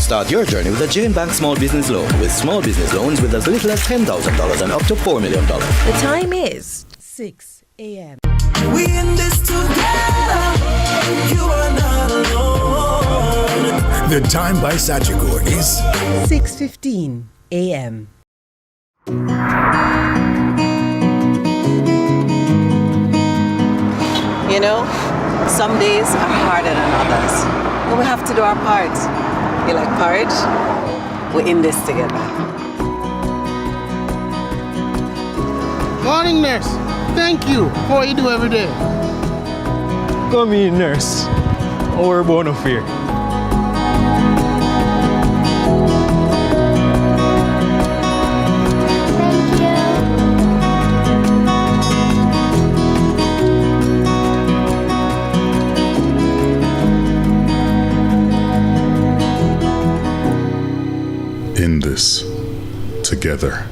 Start your journey with a Jane Bank Small Business Loan, with small business loans with as little as $10,000 and up to $4 million. The time is 6 a.m. We in this together. You are not alone. The time by Sagicor is 6:15 a.m. You know, some days are harder than others, but we have to do our part. You like porridge? We're in this together. Morning, nurse. Thank you for what you do every day. Come in, nurse. Our bone of fear. in this together.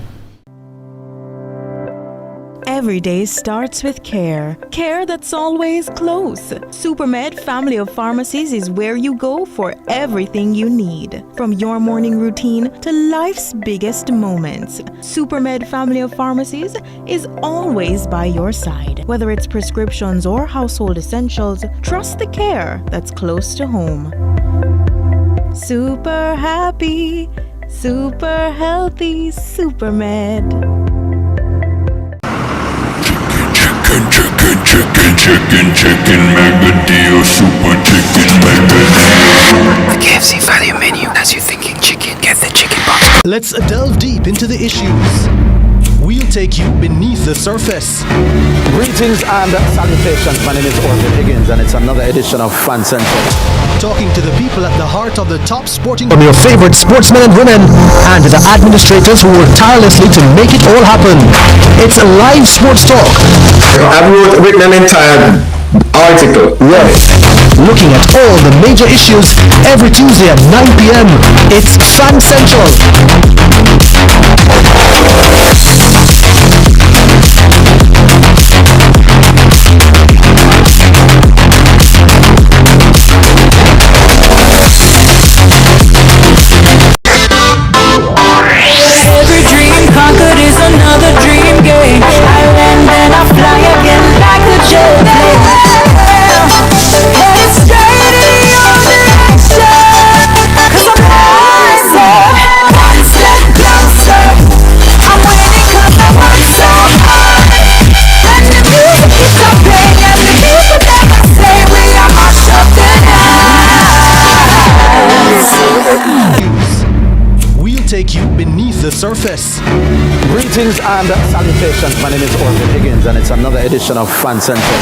Every day starts with care. Care that's always close. Supermed Family of Pharmacies is where you go for everything you need. From your morning routine to life's biggest moments. Supermed Family of Pharmacies is always by your side. Whether it's prescriptions or household essentials, trust the care that's close to home. Super happy, super healthy, Supermed. Chicken, mega deal, super chicken, mega deal. The KFC value menu has you thinking chicken. Get the chicken box. Let's delve deep into the issues. We'll take you beneath the surface. Greetings and salutations. My name is Orville Higgins and it's another edition of Fan Central. Talking to the people at the heart of the top sporting... From your favorite sportsmen and women and the administrators who work tirelessly to make it all happen. It's a live sports talk. I've written an entire article. Yes. Looking at all the major issues every Tuesday at 9 p.m. It's Fan Central. Every dream conquered is another dream game. I land and I fly again like a jet plane. Head straight in your direction. 'Cause I'm rising, one step closer. I'm winning 'cause I want so hard. And the music keeps on playing and the people that I say we are march up the night. We'll take you beneath the surface. Greetings and salutations. My name is Orville Higgins and it's another edition of Fan Central.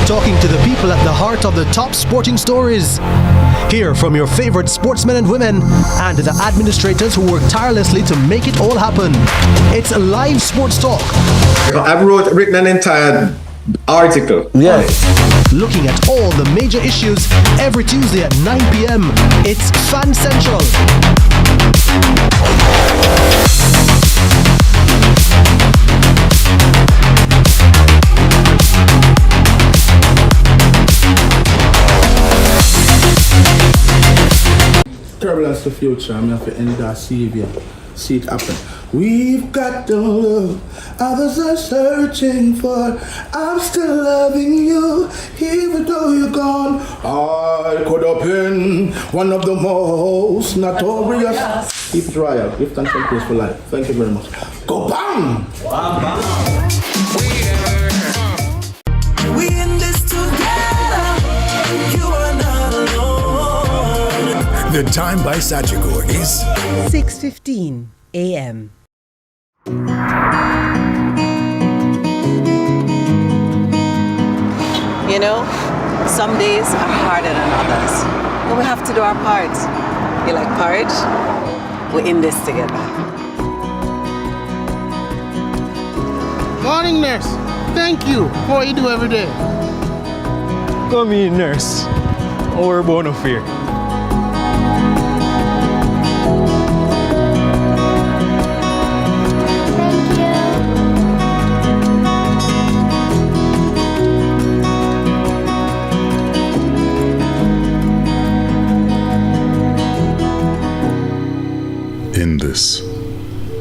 Talking to the people at the heart of the top sporting stories. Hear from your favorite sportsmen and women and the administrators who work tirelessly to make it all happen. It's a live sports talk. I've written an entire article. Yes. Looking at all the major issues every Tuesday at 9 p.m. It's Fan Central. Turbulence the future. I'm going to end that CVM. See it happen. We've got the love others are searching for. I'm still loving you, even though you're gone. I could have been one of the most notorious. Keep it royal. Give thanks and praise for life. Thank you very much. Go bang! We in this together. You are not alone. The time by Sagicor is 6:15 a.m. You know, some days are harder than others, but we have to do our part. You like porridge? We're in this together. Morning, nurse. Thank you for what you do every day. Come in, nurse. Our bone of fear. in this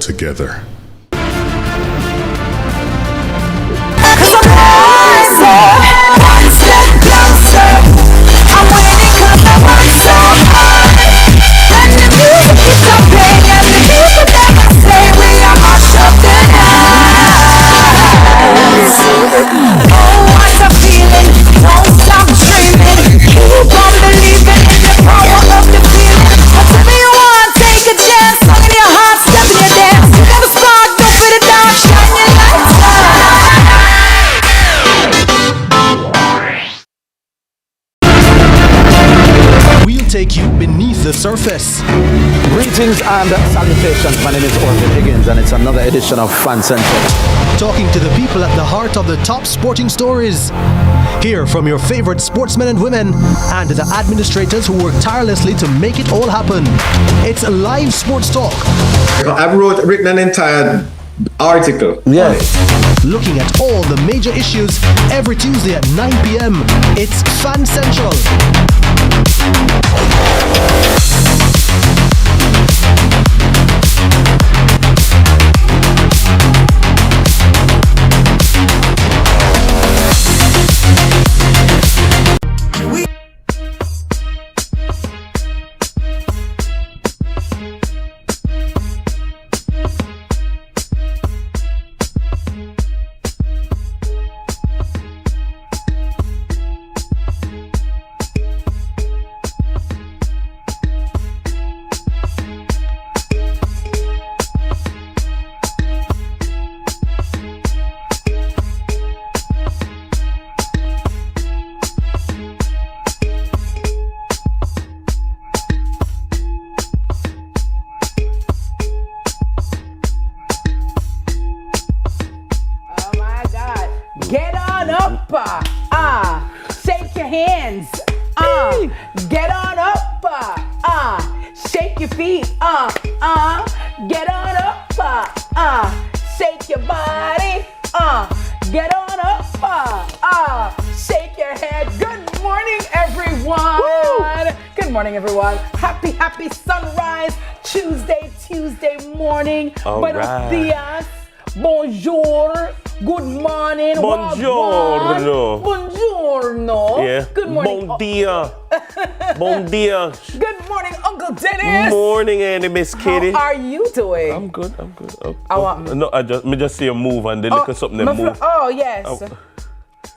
together. Cause I'm closer, one step closer. I'm winning cause I want so hard. When the music keeps on playing and the people never say we are mash up the night. Oh, what a feeling, don't stop dreaming. Keep on believing in the power of the feeling. Whatever you want, take a chance. Song in your heart, step in your dance. You got a spark, don't fit it down, shine your lights We'll take you beneath the surface. Greetings and salutations. My name is Orville Higgins, and it's another edition of Fan Central. Talking to the people at the heart of the top sporting stories. Hear from your favorite sportsmen and women and the administrators who work tirelessly to make it all happen. It's a live sports talk. I've written an entire article. Yeah. Looking at all the major issues every Tuesday at 9 p.m. It's Fan Central. Get on up, shake your hands, get on up, shake your feet, get on up, shake your body, get on up, shake your head. Good morning, everyone. Woo! Good morning, everyone. Happy sunrise Tuesday morning. Buenos dias, bonjour. Good morning. Buongiorno. Buongiorno. Yeah. Good morning. Bon dia. Bon dia. Good morning, Uncle Dennis. Morning, Andy, Miss Kitty. How are you doing? I'm good. No, I just see a move and they look at something that move. Oh, yes. Oh.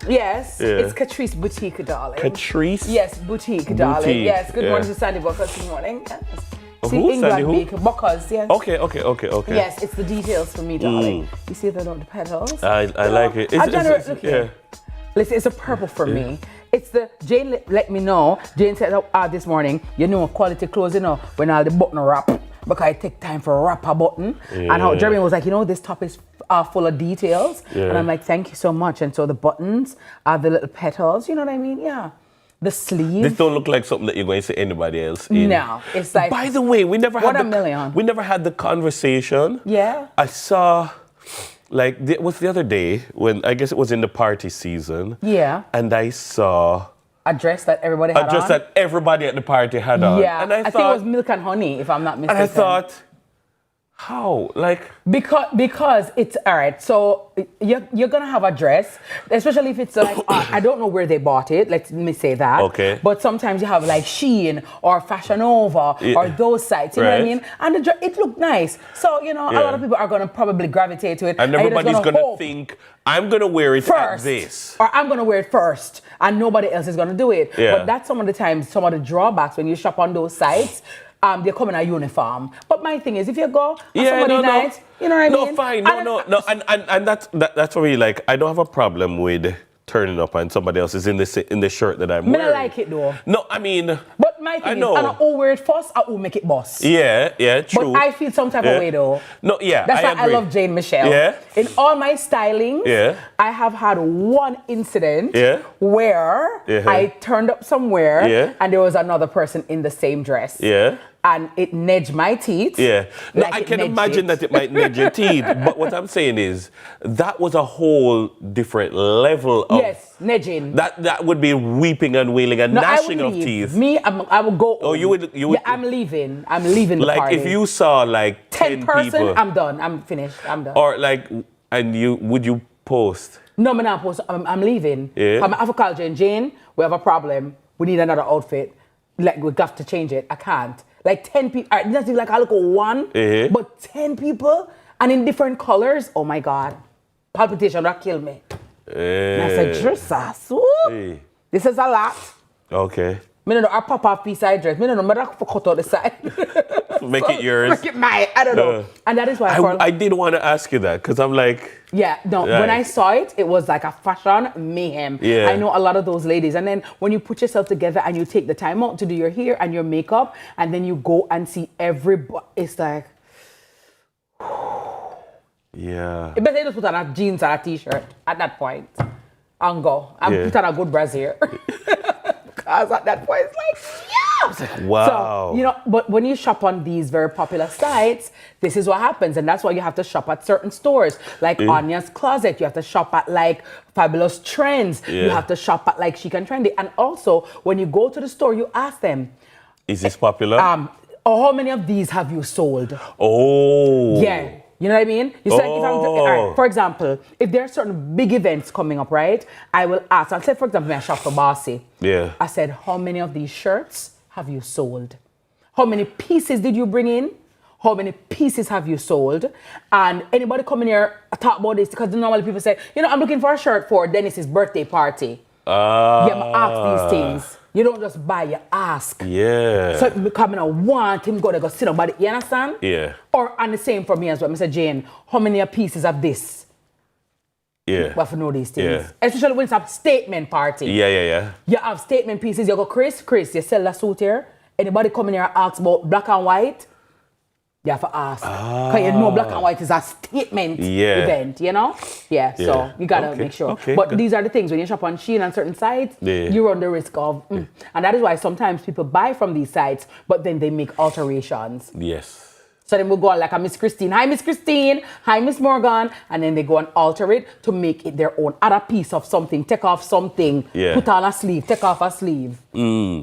Yes. Yeah. It's Catrice Boutique, darling. Catrice? Yes, Boutique, darling. Yes. Good morning to Sandy Buckers. Good morning. Yes. Who? England Sandy who? Beak, Buckers, yes. Okay. Yes, it's the details for me, darling. You see the petals? I like it. Look here. Listen, it's a purple for me. It's the Jane let me know. Jane said this morning, you know, quality clothes, you know, when all the button wrap, because I take time for wrap a button. Yeah. And how Jeremy was like, you know, this top is full of details. Yeah. And I'm like, thank you so much. And so the buttons are the little petals, you know what I mean? Yeah. The sleeve. This don't look like something that you're going to see anybody else in. No, it's like. By the way, we never had the conversation. Yeah. I saw, what's the other day when I guess it was in the party season. Yeah. And I saw a dress that everybody had on. A dress that everybody at the party had on. Yeah. And I think it was milk and honey, if I'm not mistaken. And I thought, how? Because it's all right. So you're gonna have a dress, especially if it's like I don't know where they bought it. Let me say that. Okay. But sometimes you have like Shein or Fashion Nova or those sites. You know what I mean? And it looked nice. So a lot of people are gonna probably gravitate to it. And everybody's gonna think I'm gonna wear it first, at this, or I'm gonna wear it first, and nobody else is gonna do it. Yeah. But that's some of the times, some of the drawbacks when you shop on those sites. They come in a uniform. But my thing is, if you go on somebody night, you know what I mean? No, fine. No. And that's what we like. I don't have a problem with turning up and somebody else is in the shirt that I'm wearing. I like it though. No, I mean. But my thing is, I don't all wear it first, I will make it boss. Yeah, true. But I feel some type of way though. No, yeah, that's why agree. I love Jane Michelle. Yeah. In all my stylings, I have had one incident where I turned up somewhere and there was another person in the same dress. Yeah. And it nedged my teeth. Yeah. No, I can imagine that it might nedge your teeth. But what I'm saying is, that was a whole different level of... Yes, nedging. That would be weeping and wailing and gnashing of teeth. I I will go. Oh, you would. Yeah, I'm leaving. I'm leaving the like party. if you saw like 10 person, people, I'm done. I'm finished. I'm done. or like, and would you post? No, I'm not post. I'm leaving. Yeah. I'm have to call Jane. We have a problem. We need another outfit. Like we have to change it. I can't. Like 10 people. That's like I look at one, but 10 people and in different colors. Oh my God, palpitation that kill me. And I said, Jesus, this is a lot. Okay. Me no know our pop-off piece I dress. Me no know me that cut out the side. Make it yours. Make it mine. I don't know. And that is why I did want to ask you that because I'm like. Yeah, no, when I saw it, it was like a fashion mayhem. Yeah. I know a lot of those ladies. And then when you put yourself together and you take the time out to do your hair and your makeup, and then you go and see everybody, it's like. Yeah. You better just put on a jeans and a t-shirt at that point and go. And put on a good brassiere. Because at that point, it's like, yeah! Wow. So, but when you shop on these very popular sites, this is what happens. And that's why you have to shop at certain stores. Like Anya's Closet. You have to shop at like Fabulous Trends. Yeah. You have to shop at like Chic and Trendy. And also, when you go to the store, you ask them, is this popular? How many of these have you sold? Oh. Yeah. You know what I mean? You say, all right, for example, if there are certain big events coming up, right? I will ask. I'll say, for example, I shop for Bossy. Yeah. I said, how many of these shirts have you sold? How many pieces did you bring in? How many pieces have you sold? And anybody coming here talk about this because normally people say, I'm looking for a shirt for Dennis's birthday party. Yeah, I ask these things. You don't just buy, you ask. Yeah. So becoming a want him go sit on, you understand? Yeah. And the same for me as well. Mr. Jane, how many pieces of this? Yeah. We have to know these things. Yeah. Especially when it's a statement party. Yeah. You have statement pieces. You go, Chris, you sell that suit here. Anybody come in here and ask about black and white? You have to ask. Because you know black and white is a statement event, Yeah, so you got to make sure. Okay, but good. these are the things. When you shop on Shein and certain sites, you run the risk of... And that is why sometimes people buy from these sites, but then they make alterations. Yes. So then we'll go on like a Miss Christine. Hi, Miss Christine. Hi, Miss Morgan. And then they go and alter it to make it their own. Add a piece of something. Take off something. Put on a sleeve. Take off a sleeve.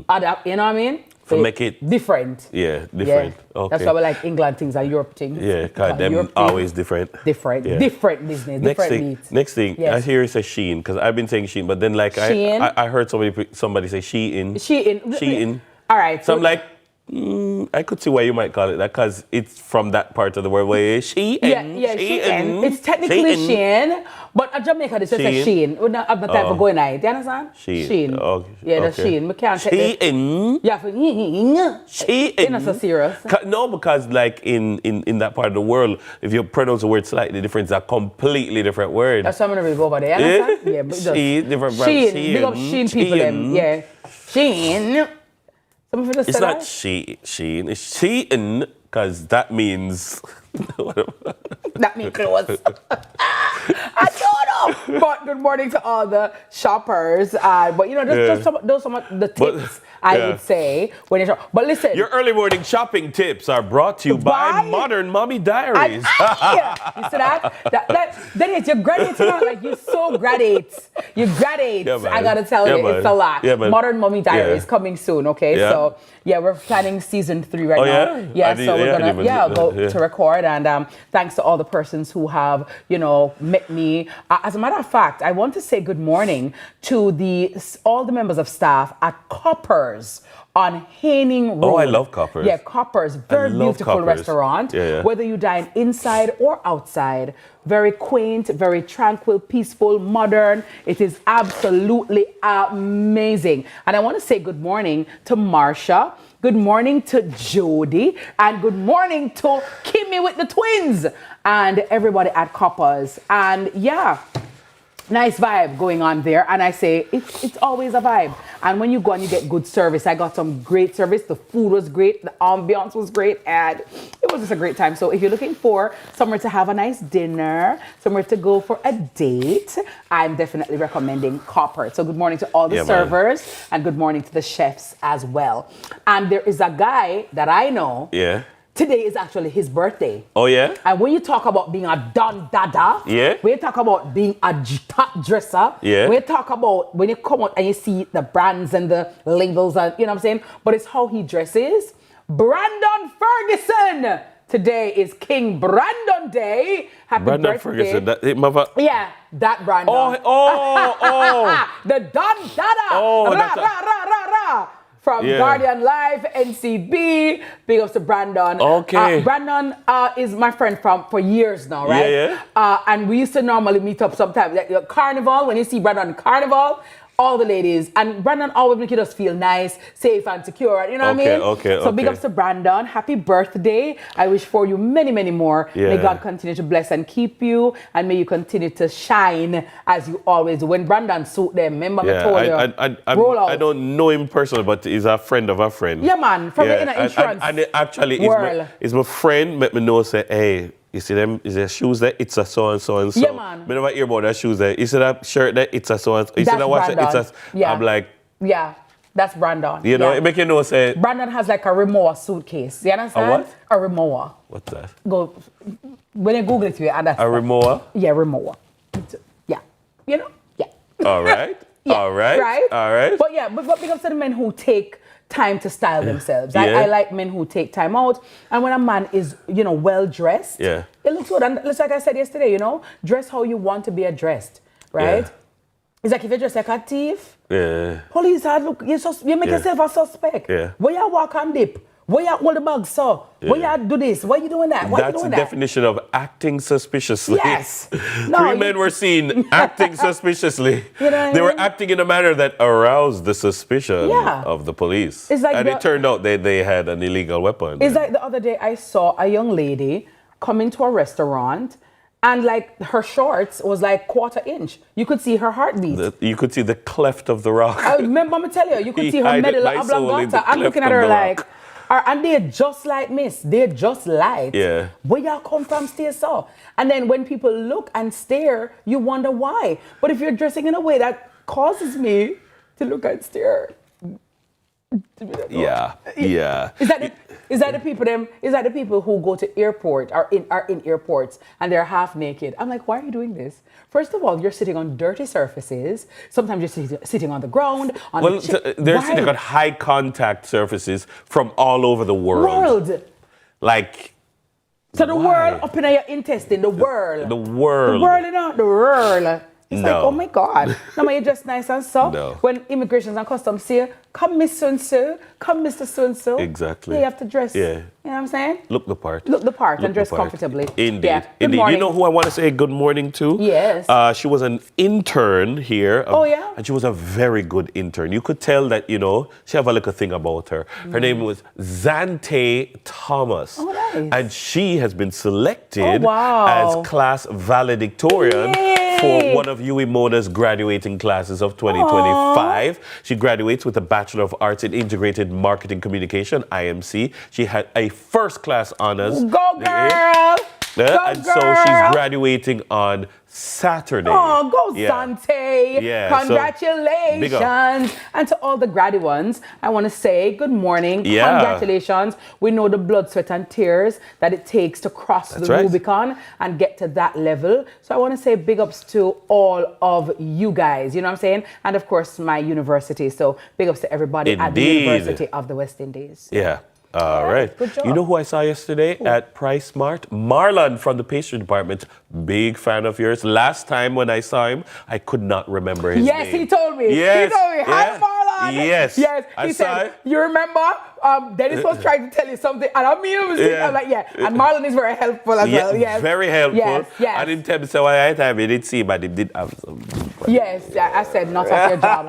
Add up, you know what I mean? So make it different. Yeah, different. Yeah. Okay. That's why we like England things and Europe things. Yeah, because them always different. Different. Yeah. Different business. Different meat. Next thing, I hear you say Shein, because I've been saying Shein, but then like I heard somebody say Shein. Shein. All right. So I'm like, I could see why you might call it that, because it's from that part of the world where Shein. Yeah, Shein. It's technically Shein, but at Jamaica they say Shein. We don't have the time for going out. Do you understand? Shein. Okay. Yeah, that's Shein. We can't take Shein. Yeah, for Shein. It's not so serious. No, because like in that part of the world, if you pronounce a word slightly different, it's a completely different word. That's why I'm gonna really go over there. You understand? Yeah, but Shein, different brand. Shein. Big up Shein people. Yeah. Shein. It's not Shein, it's Shein, because that means... That means clothes. I don't know. But good morning to all the shoppers. But just some of the tips I would say when you shop. But listen. Your early morning shopping tips are brought to you by Modern Mommy Diaries. You see that? Then you graduate tonight, like you so graduate. You graduate. Yeah, I gotta tell you, it's a lot. Yeah, Modern Mommy Diaries coming soon, okay? Yeah. So we're planning season 3 right now. Yeah, so we're gonna go to record, and thanks to all the persons who have, met me. As a matter of fact, I want to say good morning to all the members of staff at Coppers on Haining Road. Oh, I love Coppers. Yeah, Coppers, very beautiful restaurant. Yeah. Whether you dine inside or outside, very quaint, very tranquil, peaceful, modern. It is absolutely amazing. And I want to say good morning to Marsha. Good morning to Jody, and good morning to Kimmy with the twins, and everybody at Coppers. And nice vibe going on there. And I say, it's always a vibe. And when you go and you get good service, I got some great service. The food was great. The ambiance was great. And it was just a great time. So if you're looking for somewhere to have a nice dinner, somewhere to go for a date, I'm definitely recommending Copper. So good morning to all the servers, and good morning to the chefs as well. And there is a guy that I know today is actually his birthday. Oh, yeah? And when you talk about being a Don Dada, Yeah. when you talk about being a top dresser, Yeah. when you talk about when you come out and you see the brands and the labels and you know what I'm saying, but it's how he dresses. Brandon Ferguson. Today is King Brandon Day. Happy Brandon birthday. Ferguson. Yeah, that Brandon. Oh. The Don Dada. Oh, From Yeah. Guardian Live, NCB, big ups to Brandon. Okay. Brandon is my friend for years now, right? Yeah. And we used to normally meet up sometimes. Like, Carnival, when you see Brandon Carnival, all the ladies. And Brandon always making us feel nice, safe, and secure. You know what I mean? So big ups to Brandon. Happy birthday. I wish for you many, many more. Yeah. May God continue to bless and keep you. And may you continue to shine as you always do. When Brandon suit them, remember me told you, roll out. I don't know him personally, but he's a friend of a friend. Yeah, man. From the inner insurance and actually, world. it's my friend let me know, say, hey, you see them, is there shoes there? It's a so and so and so. Yeah, man. I never hear about that shoes there. You see that shirt there? It's a so and so. You see that watch there? It's a, Yeah. I'm like, yeah, that's Brandon. you know, it make you know, say, Brandon has like a Rimowa suitcase. You understand? A what? A Rimowa. What's that? Go, when you Google it, you understand. A Rimowa? Yeah, Rimowa. Yeah. You know? Yeah. All right. Yeah. All right. Right? All right. But yeah, but big up to the men who take time to style themselves. Yeah. I like men who take time out. And when a man is, you know, well dressed, Yeah. it looks good. And it's like I said yesterday, you know, dress how you want to be addressed, right? Yeah. It's like if you dress like a thief, Yeah. police are look, you make yourself a suspect. Yeah. Where you walk and dip? Where you hold the bag, so? Where you do this? Why you doing that? Why you That's doing the that? definition of acting suspiciously. Yes. Three men were seen acting suspiciously. You know what I They were mean? acting in a manner that aroused the suspicion Yeah. of the police. It's like and it turned out they had an illegal weapon. It's like the other day I saw a young lady come into a restaurant and like her shorts was like 1/4 inch. You could see her heartbeat. You could see the cleft of the rock. I remember me tell you could He see her hided medulla my soul in the oblongata. I'm looking at cleft her of the like, and they're just like Miss. They're just light. Yeah. Where y'all come from, stay so. And then when people look and stare, you wonder why. But if you're dressing in a way that causes me to look and stare. Yeah. Is that the people them? Is that the people who go to airport are in airports and they're half naked? I'm like, why are you doing this? First of all, you're sitting on dirty surfaces. Sometimes you're sitting on the ground. They're sitting on high contact surfaces from all over the world. Like. So the world up in your intestine, the world. The world. The world, you know, the world. It's like, No. oh my God. No, man, you're just nice and so. No. When immigration and customs say, come Miss So-and-so, come Mr. So-and-so. Exactly. You have to dress. Yeah. You know what I'm saying? Look the part. Look the part Look and dress the part. comfortably. Indeed. Yeah. Good Indeed. morning. You know who I want to say good morning to? Yes. She was an intern here. Oh, yeah? And she was a very good intern. You could tell that, you know, she have a little thing about her. Her name was Zante Thomas. Oh, nice. And she has been selected Oh, wow. as class valedictorian for one of UE Mona's graduating classes of 2025. She graduates with a Bachelor of Arts in Integrated Marketing Communication, IMC. She had a first-class honors. Go, girl! And so she's graduating on Saturday. Oh, go Sante. Yeah, so big up. Congratulations. And to all the graduates, I want to say good morning. Yeah. Congratulations. We know the blood, sweat, and tears that it takes to cross That's the right. Rubicon and get to that level. So I want to say big ups to all of you guys. You know what I'm saying? And of course, my university. So big ups to everybody at the Indeed. University of the West Indies. Yeah. All right. Good job. You know who I saw yesterday at Price Mart? Marlon from the pastry department. Big fan of yours. Last time when I saw him, I could not remember his Yes, name. he told me. Yes. He told me. Hi, Yeah. Marlon. Yes. Yes. I He saw said, it. you remember Dennis was trying to tell you something, and I mean, I'm like, yeah. And Marlon is very helpful as well. Yes. Very helpful. Yes. Yes. I didn't tell me so I time he did see, but he did have some. Yes, yeah, I said not at your job.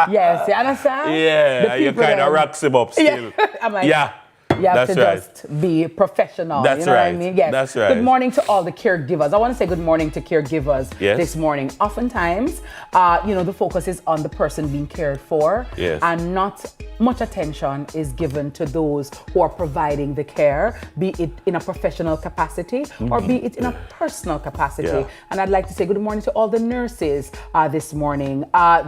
Yes, you understand? Yeah, The you people kind of them- rocks him up still. Yeah. I'm like, Yeah. you have That's to right. just be professional. That's you know right. what I mean? Yes. That's right. Good morning to all the caregivers. I want to say good morning to caregivers Yes. this morning. Oftentimes, the focus is on the person being cared for, Yes. and not much attention is given to those who are providing the care, be it in a professional capacity or be it in a personal capacity. Yeah. And I'd like to say good morning to all the nurses this morning.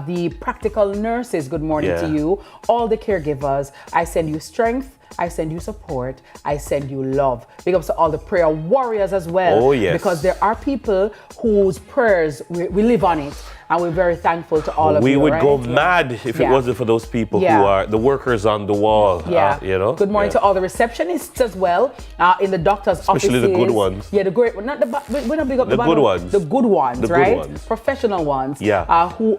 The practical nurses, good morning Yeah. to you. All the caregivers, I send you strength I send you support. I send you love. Big ups to all the prayer warriors as well. Oh, yes. Because there are people whose prayers, we live on it. And we're very thankful to all of you. We would right? go mad if it wasn't for those people who are the workers on the wall. You know. Good morning to all the receptionists as well in the doctor's offices. Especially the good ones. Yeah, the great, not the we're not big up the good ones. The good ones, the right? Good ones. Professional ones. Yeah. Who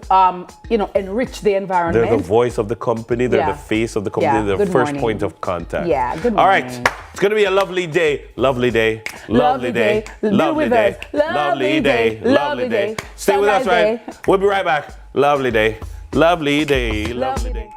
enrich the environment. They're the voice of the company. They're the face of the company. Yeah. They're the Good first morning. point of contact. Yeah. Good morning. All right. It's gonna be a lovely day. Lovely day. Lovely day. Lovely day. Lovely day. Lovely day. Stay with us, right? We'll be right back. Lovely day. Lovely day. Lovely day.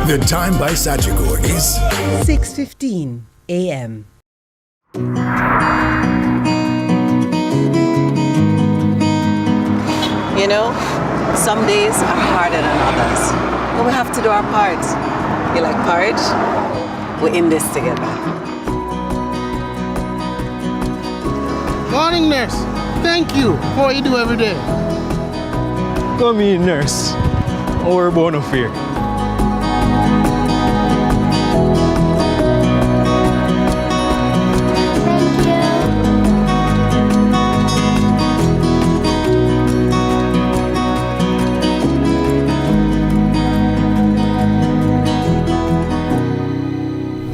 The time by Sagicor is 6:15 a.m. You know, some days are harder than others, but we have to do our part. You like porridge? We're in this together. Morning, nurse. Thank you for what you do every day. Come in, nurse. Our bona fide.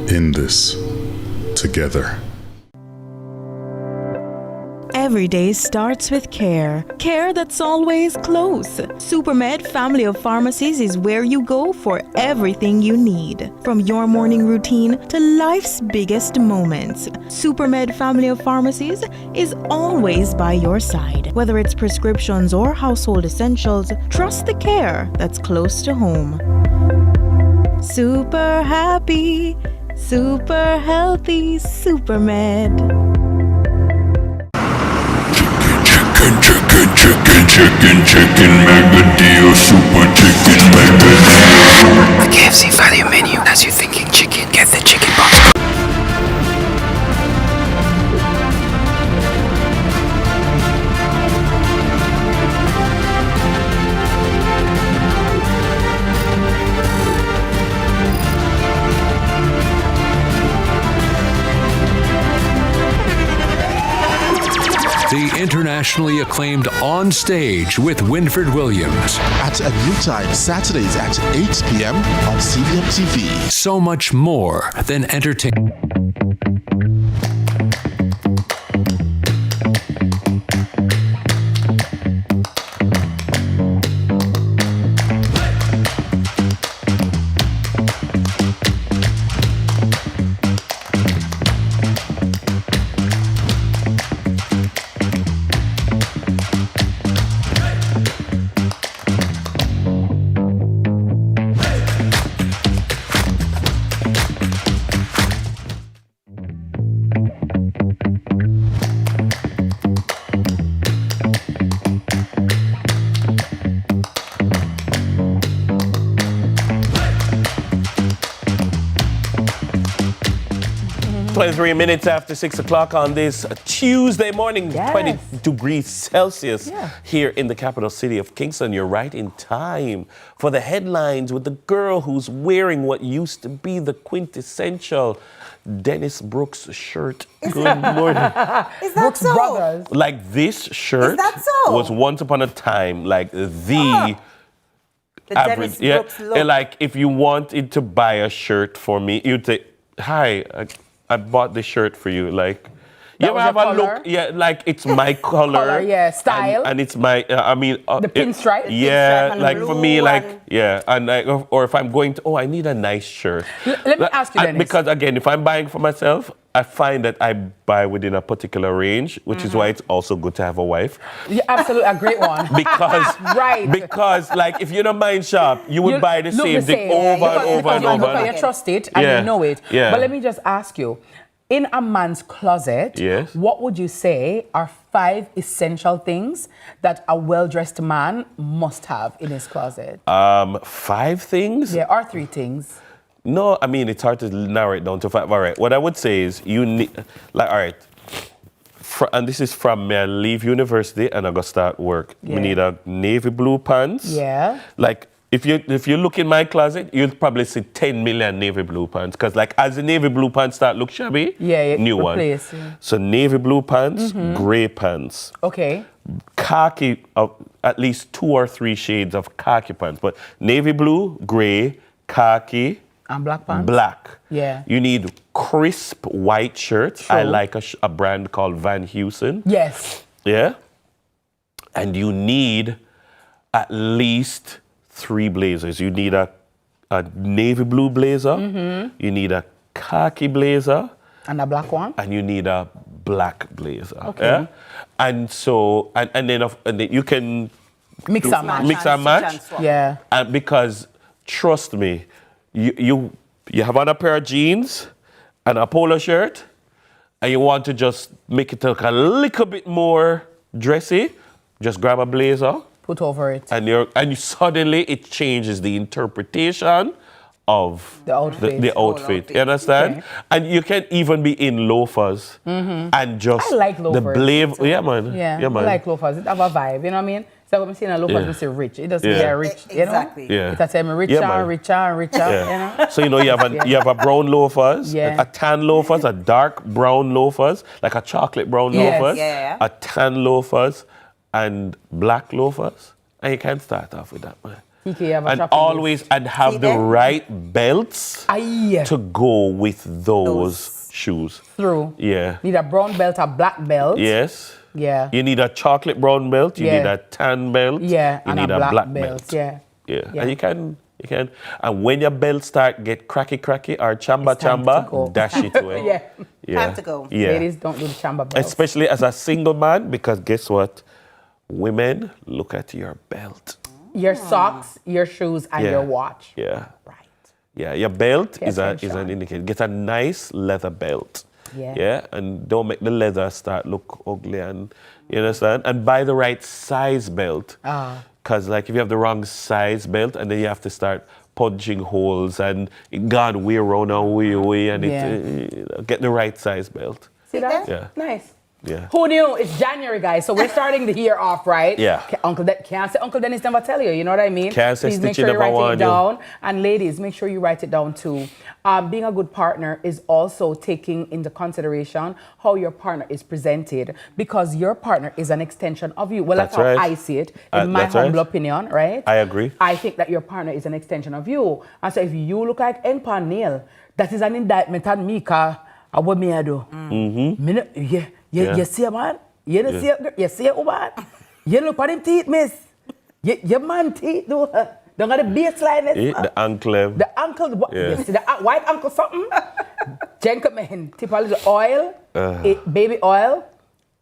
In this together. Every day starts with care. Care that's always close. Supermed Family of Pharmacies is where you go for everything you need. From your morning routine to life's biggest moments. Supermed Family of Pharmacies is always by your side. Whether it's prescriptions or household essentials, trust the care that's close to home. Super happy, super healthy, Supermed. Chicken, mega deal, super chicken, mega deal. The KFC value menu has you thinking chicken. Get the chicken box. The internationally acclaimed On Stage with Winfred Williams. At a new time, Saturdays at 8 p.m. on CVM TV. So much more than entertainment. 23 minutes after 6 o'clock on this Tuesday morning, 20 degrees Celsius here in the capital city of Kingston. You're right in time for the headlines with the girl who's wearing what used to be the quintessential Dennis Brooks shirt. Good morning. Is that so? Brothers. Like this shirt was once upon a time like the average. Dennis Brooks look. Like if you wanted to buy a shirt for me, you'd say, "Hi, I bought this shirt for you." Like, you ever have a look? Yeah, like it's my color. Style. And it's my, the pinstripe. Yeah, like for me, like, and like, or if I'm going to, I need a nice shirt. Let me ask you, Dennis. Because again, if I'm buying for myself, I find that I buy within a particular range, which is why it's also good to have a wife. Yeah, absolutely, a great one. Because like if you don't mind shop, you would buy the same thing over and over and over. You trust it and you know it. Yeah. But let me just ask you, in a man's closet, what would you say are 5 essential things that a well-dressed man must have in his closet? 5 things? Yeah, or 3 things. No, I mean, it's hard to narrow it down to 5. All right, what I would say is you need, like, all right, and this is from me, I leave university and I go start work. Yeah. We need a navy blue pants. Yeah. Like, if you look in my closet, you'll probably see 10 million navy blue pants. Because, like, as the navy blue pants start look shabby, new replace, one. yeah. So, navy blue pants, gray pants. Okay. Khaki, at least 2 or 3 shades of khaki pants. But navy blue, gray, khaki, and black pants? Black. Yeah. You need crisp white shirts. True. I like a brand called Van Heusen. Yes. Yeah. And you need at least 3 blazers. You need a navy blue blazer. You need a khaki blazer. And a black one. And you need a black blazer. Okay. Yeah? And so, and then you can Mix and match. Mix and match. Yeah. And because, trust me, you have on a pair of jeans and a polo shirt, and you want to just make it look a little bit more dressy, just grab a blazer. Put over it. And you suddenly it changes the interpretation of the outfit. The outfit. You understand? Okay. And you can even be in loafers and just I like loafers. the blave. Yeah, man. Yeah, man. I like loafers. It have a vibe, you know what I mean? So when I'm seeing a loafers, we say rich. It doesn't mean rich, you know? Exactly. Yeah. It tell me richer, man. richer, richer, Yeah. you know? So you have a brown loafers, a tan loafers, a dark brown loafers, like a chocolate brown loafers, a tan loafers, and black loafers. And you can start off with that, man. And always have the right belts to go with those shoes. True. Yeah. Need a brown belt, a black belt. Yes. Yeah. You need a chocolate brown belt. You need a tan belt. Yeah. You and need a black belt. Yeah. Yeah. And you can. And when your belt start get cracky or chamba, dash it away. Time to go. Yeah. Ladies, don't do the chamba belt. Especially as a single man, because guess what? Women look at your belt. Your socks, your shoes, and your watch. Yeah. Right. Yeah, your belt is an indicator. Get a nice leather belt. Yeah. Yeah. And don't make the leather start look ugly, and you understand? And buy the right size belt. Because like if you have the wrong size belt and then you have to start punching holes and it gone way around and way and get the right size belt. See that? Yeah. Nice. Yeah. Who knew? It's January, guys, so we're starting the year off, right? Yeah. Can't say Uncle Dennis never tell you, you know what I mean? Can't say Please make Stitchy sure you never write it warned you. down. And ladies, make sure you write it down too. Being a good partner is also taking into consideration how your partner is presented, because your partner is an extension of you. Well, that's how I see it, in my humble opinion, right? I agree. I think that your partner is an extension of you. And so if you look like Engpan Neil, that is an indictment on me, because what me I do? You see a man? You see a woman? You look at him teeth, miss. Your man teeth, though. Don't got the baseline. The ankle. The ankle. You see the white ankle something? Gentlemen, tip a little oil, baby oil,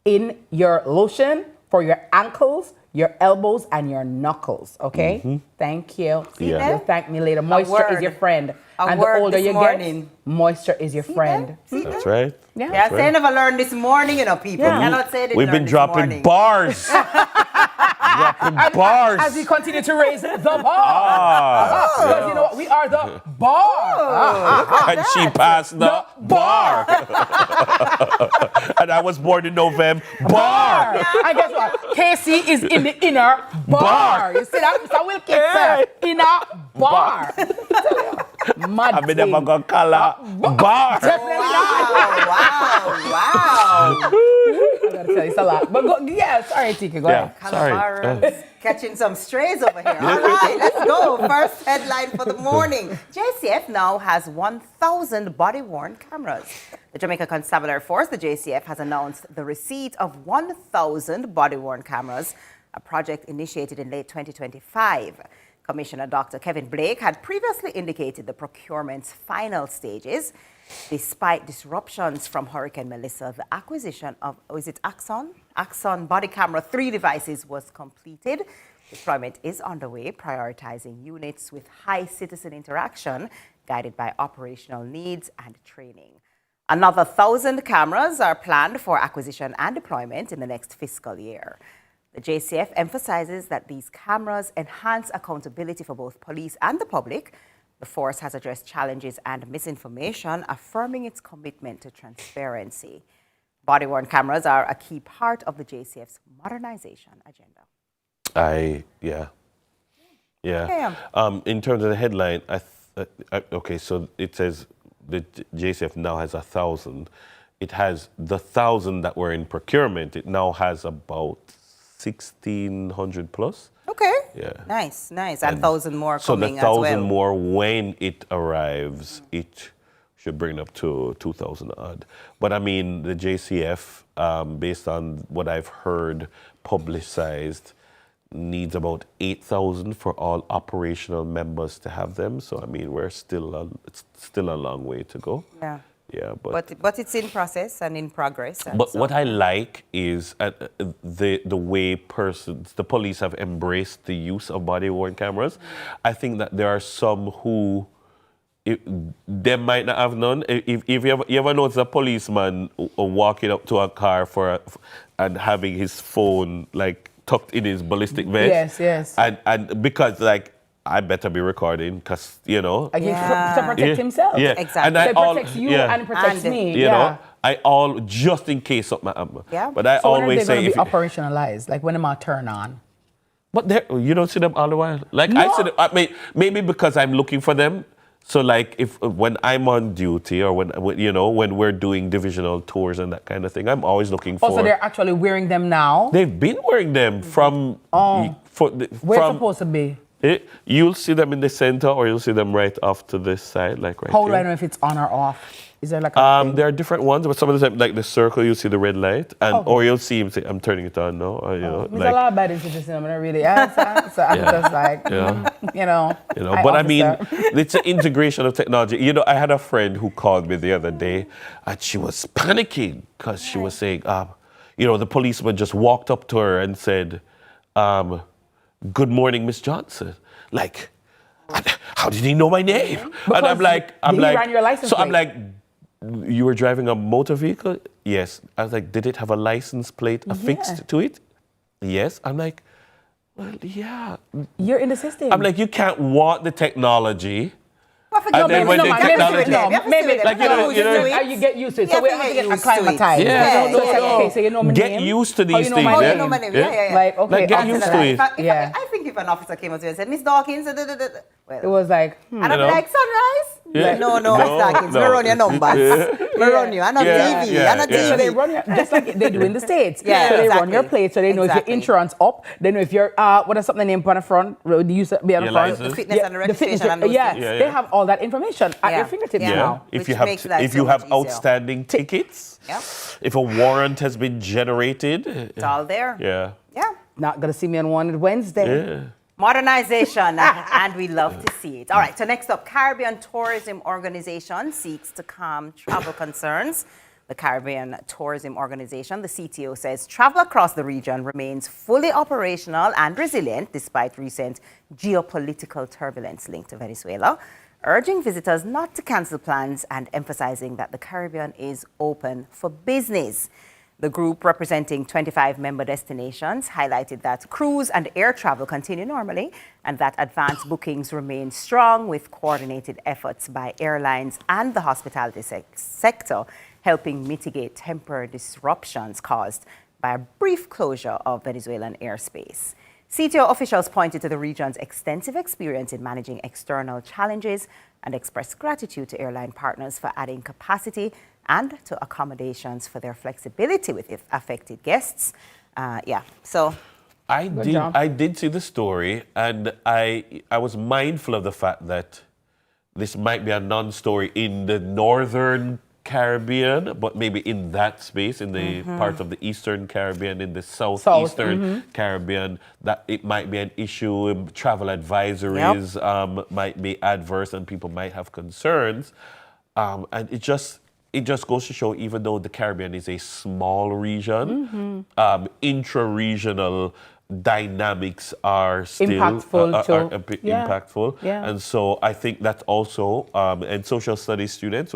in your lotion for your ankles, your elbows, and your knuckles, okay? Thank you. You'll thank me later. Moisture is your friend. And the older you get, moisture is your friend. That's right. Yeah, I never learned this morning, you know, people. Cannot say they We've been dropping bars. Dropping bars. As we continue to raise the bar. Because you know what? We are the bar. And she passed the bar. And I was born in November. Bar. And guess what? Casey is in the inner bar. You see that? Mr. Wilkins, inner bar. Mad I mean, never gonna call her bar. Wow. I gotta tell you, it's a lot. But sorry, Tika, go ahead. Sorry. Catching some strays over here. All right, let's go. First headline for the morning. JCF now has 1,000 body-worn cameras. The Jamaica Constabulary Force, the JCF, has announced the receipt of 1,000 body-worn cameras, a project initiated in late 2025. Commissioner Dr. Kevin Blake had previously indicated the procurement's final stages. Despite disruptions from Hurricane Melissa, the acquisition of, Axon body camera 3 devices was completed. Deployment is underway, prioritizing units with high citizen interaction, guided by operational needs and training. Another 1,000 cameras are planned for acquisition and deployment in the next fiscal year. The JCF emphasizes that these cameras enhance accountability for both police and the public. The force has addressed challenges and misinformation, affirming its commitment to transparency. Body-worn cameras are a key part of the JCF's modernization agenda. Yeah. In terms of the headline, okay, so it says the JCF now has 1,000. It has the 1,000 that were in procurement. It now has about 1,600 plus. Okay. Yeah. Nice. And 1,000 more coming as well. well. So the 1,000 more, when it arrives, it should bring up to 2,000 odd. But I mean, the JCF, based on what I've heard publicized, needs about 8,000 for all operational members to have them. So I mean, it's still a long way to go. Yeah, but it's in process and in progress. And but what I like is the way the police have embraced the use of body-worn cameras. I think that there are some who they might not have none. If you ever notice a policeman walking up to a car and having his phone like tucked in his ballistic vest. Yes. And because like, I better be recording because, you know. To protect himself. Yeah. Exactly. And it protects you and it protects me. You know, just in case something happens. Yeah. But I always say. So when are they going to be operationalized? Like when am I turn on? But you don't see them all the while. Like no. I see them, maybe because I'm looking for them. So like when I'm on duty or when we're doing divisional tours and that kind of thing, I'm always looking for. So they're actually wearing them now? They've been wearing them from. Where it's supposed to be? You'll see them in the center or you'll see them right off to this side, like right How here. do I know if it's on or off? Is there like there are different ones, but some of the time, like the circle, you'll see the red light, and or you'll see him say, "I'm turning it on now." Or, there's a lot of bad information. I'm gonna read it. So I'm just like, you know. But I mean, it's an integration of technology. You know, I had a friend who called me the other day, and she was panicking because she was saying, the policeman just walked up to her and said, "Good morning, Miss Johnson." Like, how did he know my name? Because and I'm like, ran your license so plate. I'm like, you were driving a motor vehicle? Yes. I was like, did it have a license plate affixed to it? Yes. I'm like, well, yeah. You're in the system. I'm like, you can't want the technology. You get used to it. So we have to get acclimatized. Yeah. So you know my get name. used to these things. You know my name. Like, okay. Like, get used to it. I think if an officer came up to me and said, Miss Dawkins, it was like, and I'm like, Sunrise? Yeah. No, Miss Dawkins, we run your numbers. We run you. I'm not TV. I'm not TV. So they run you, just like they do in the States. So Yeah, they run your plate, so they know if your insurance up, they know if you're, what is something the name on the front, you used to be on the front. License. The fitness and the registration and those things. They have all that information at your fingertips now. If you have outstanding tickets, if a warrant has been generated. It's all there. Yeah. Not going to see me on Wanted Wednesday. Yeah. Modernization, and we love to see it. All right, so next up, Caribbean Tourism Organization seeks to calm travel concerns. The Caribbean Tourism Organization, the CTO, says travel across the region remains fully operational and resilient despite recent geopolitical turbulence linked to Venezuela, urging visitors not to cancel plans and emphasizing that the Caribbean is open for business. The group, representing 25 member destinations, highlighted that cruise and air travel continue normally and that advanced bookings remain strong with coordinated efforts by airlines and the hospitality sector helping mitigate temporary disruptions caused by a brief closure of Venezuelan airspace. CTO officials pointed to the region's extensive experience in managing external challenges and expressed gratitude to airline partners for adding capacity and to accommodations for their flexibility with affected guests. So I did see the story, and I was mindful of the fact that this might be a non-story in the northern Caribbean, but maybe in that space, in the part of the Eastern Caribbean, in the Southeastern Caribbean, that it might be an issue. Travel advisories might be adverse and people might have concerns. And it just goes to show, even though the Caribbean is a small region, intra-regional dynamics are still impactful. And so I think that also, and social studies students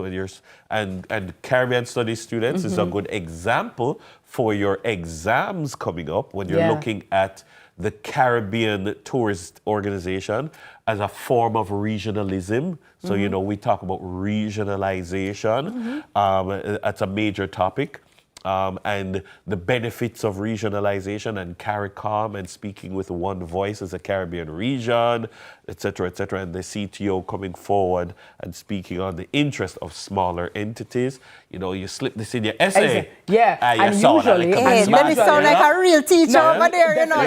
and Caribbean studies students is a good example for your exams coming up when you're looking at the Caribbean Tourist Organization as a form of regionalism. So, you know, we talk about regionalization. That's a major topic. And the benefits of regionalization and CARICOM and speaking with one voice as a Caribbean region, et cetera, and the CTO coming forward and speaking on the interest of smaller entities. You know, you slip this in your essay. Yeah, and usually, let me sound like a real teacher over there, you know.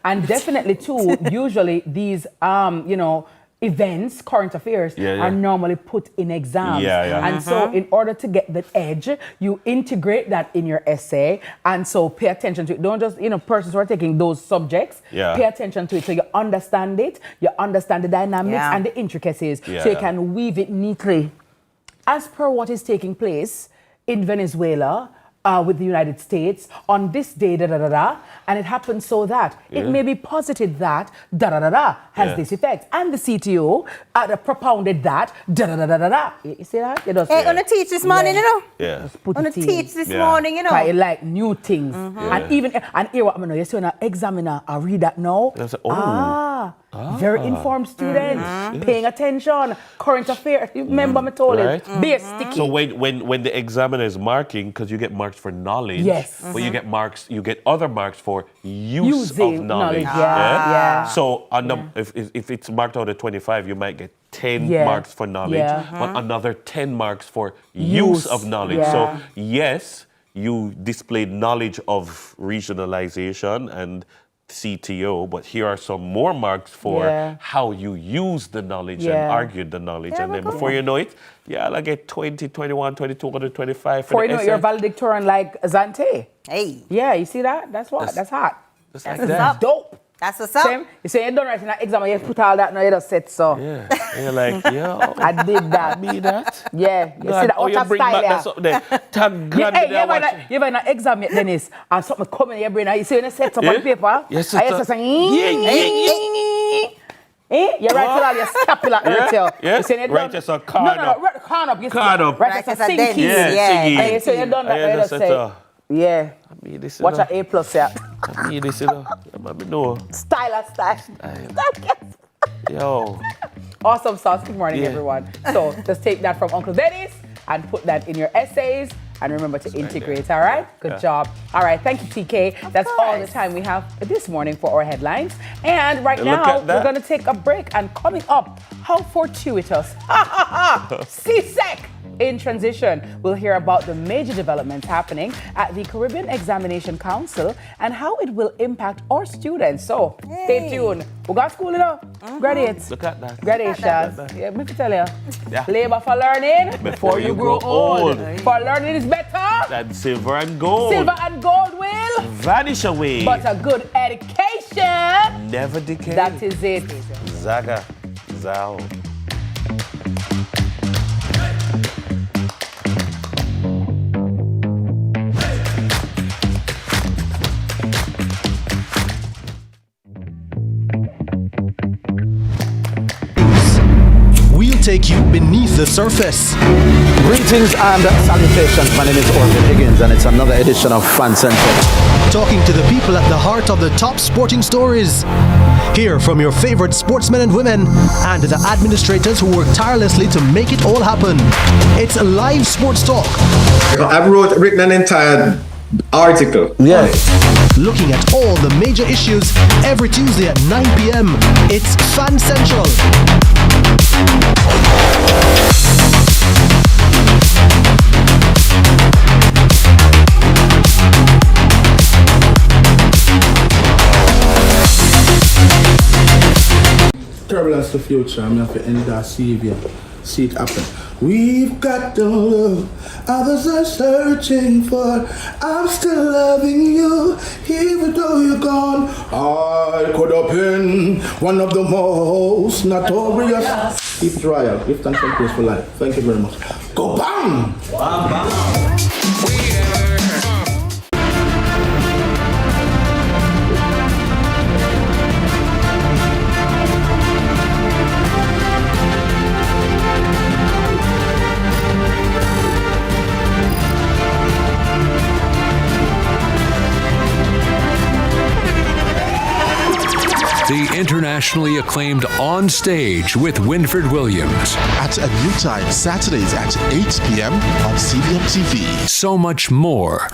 And definitely too, usually these, you know, events, current affairs, are normally put in exams. And so in order to get the edge, you integrate that in your essay. And so pay attention to it. Don't just, you know, persons who are taking those subjects, pay attention to it so you understand it, you understand the dynamics and the intricacies, so you can weave it neatly as per what is taking place in Venezuela, with the United States on this day, and it happens so that it may be posited that has this effect, and the CTO propounded that You see that? You just, hey, gonna teach this morning, you know. Just put gonna it in. teach this morning, you know. I like new things, and even and here what I know. You see, when an examiner, I read that now. Very informed students, paying attention, current affairs. You remember me told it, be sticky. So when the examiner is marking, because you get marks for knowledge, but you get marks, you get other marks for using of knowledge. So if it's marked out at 25, you might get 10 marks for knowledge, but another 10 marks for use of knowledge. So yes, you displayed knowledge of regionalization and CTO, but here are some more marks for how you use the knowledge and argued the knowledge. And then before you know it, I'll get 20, 21, 22, 25 before you know it, you're valedictorian like Zante. Hey. Yeah, you see that? That's what? That's hot. That's dope. That's what's up. You say you done right in that exam, you put all that, now you just said so. Yeah. And you're like, yo. I did that. Me that? Yeah. You God, see that you bring back that something there. Thank God you ever in an exam, Dennis, and something come in your brain, and you see when you set up on paper, yes, and you say, you write till all your scapula right here. Yeah. You say you right as a card up. No, corn up. You card up. Right as a sinky. Yeah. And you say you done that, you just say, yeah. Watch an A+, yeah. I need this, you know. Let me know. Style. Yo. Awesome sauce. Good morning, everyone. So just take that from Uncle Dennis and put that in your essays. And remember to integrate, all right? Good job. All right, thank you, TK. That's all the time we have this morning for our headlines. And right now, we're going to take a break. And coming up, how fortuitous. CSEC in transition. We'll hear about the major developments happening at the Caribbean Examination Council and how it will impact our students. So stay tuned. We got school, you know? Graduates. Look at that. Graduations. Yeah, let me tell you. Labor for learning before you grow old. For learning is better than silver and gold. Silver and gold will vanish away. But a good education never decay. That is it. Zaga. Zao. We'll take you beneath the surface. Greetings and salutations. My name is Orville Higgins, and it's another edition of Fan Central. Talking to the people at the heart of the top sporting stories. Hear from your favorite sportsmen and women and the administrators who work tirelessly to make it all happen. It's live sports talk. I've written an entire article. Yeah. Looking at all the major issues every Tuesday at 9 p.m. It's Fan Central. Turbulence to future, I'm going to end that CVM. See it happen. We've got the love others are searching for. I'm still loving you, even though you're gone. I could have been one of the most notorious. Keep it royal. Give thanks and praise for life. Thank you very much. Go bang! Bam, bam. the internationally acclaimed On Stage with Winford Williams. At a new time, Saturdays at 8 p.m. on CVM TV. So much more.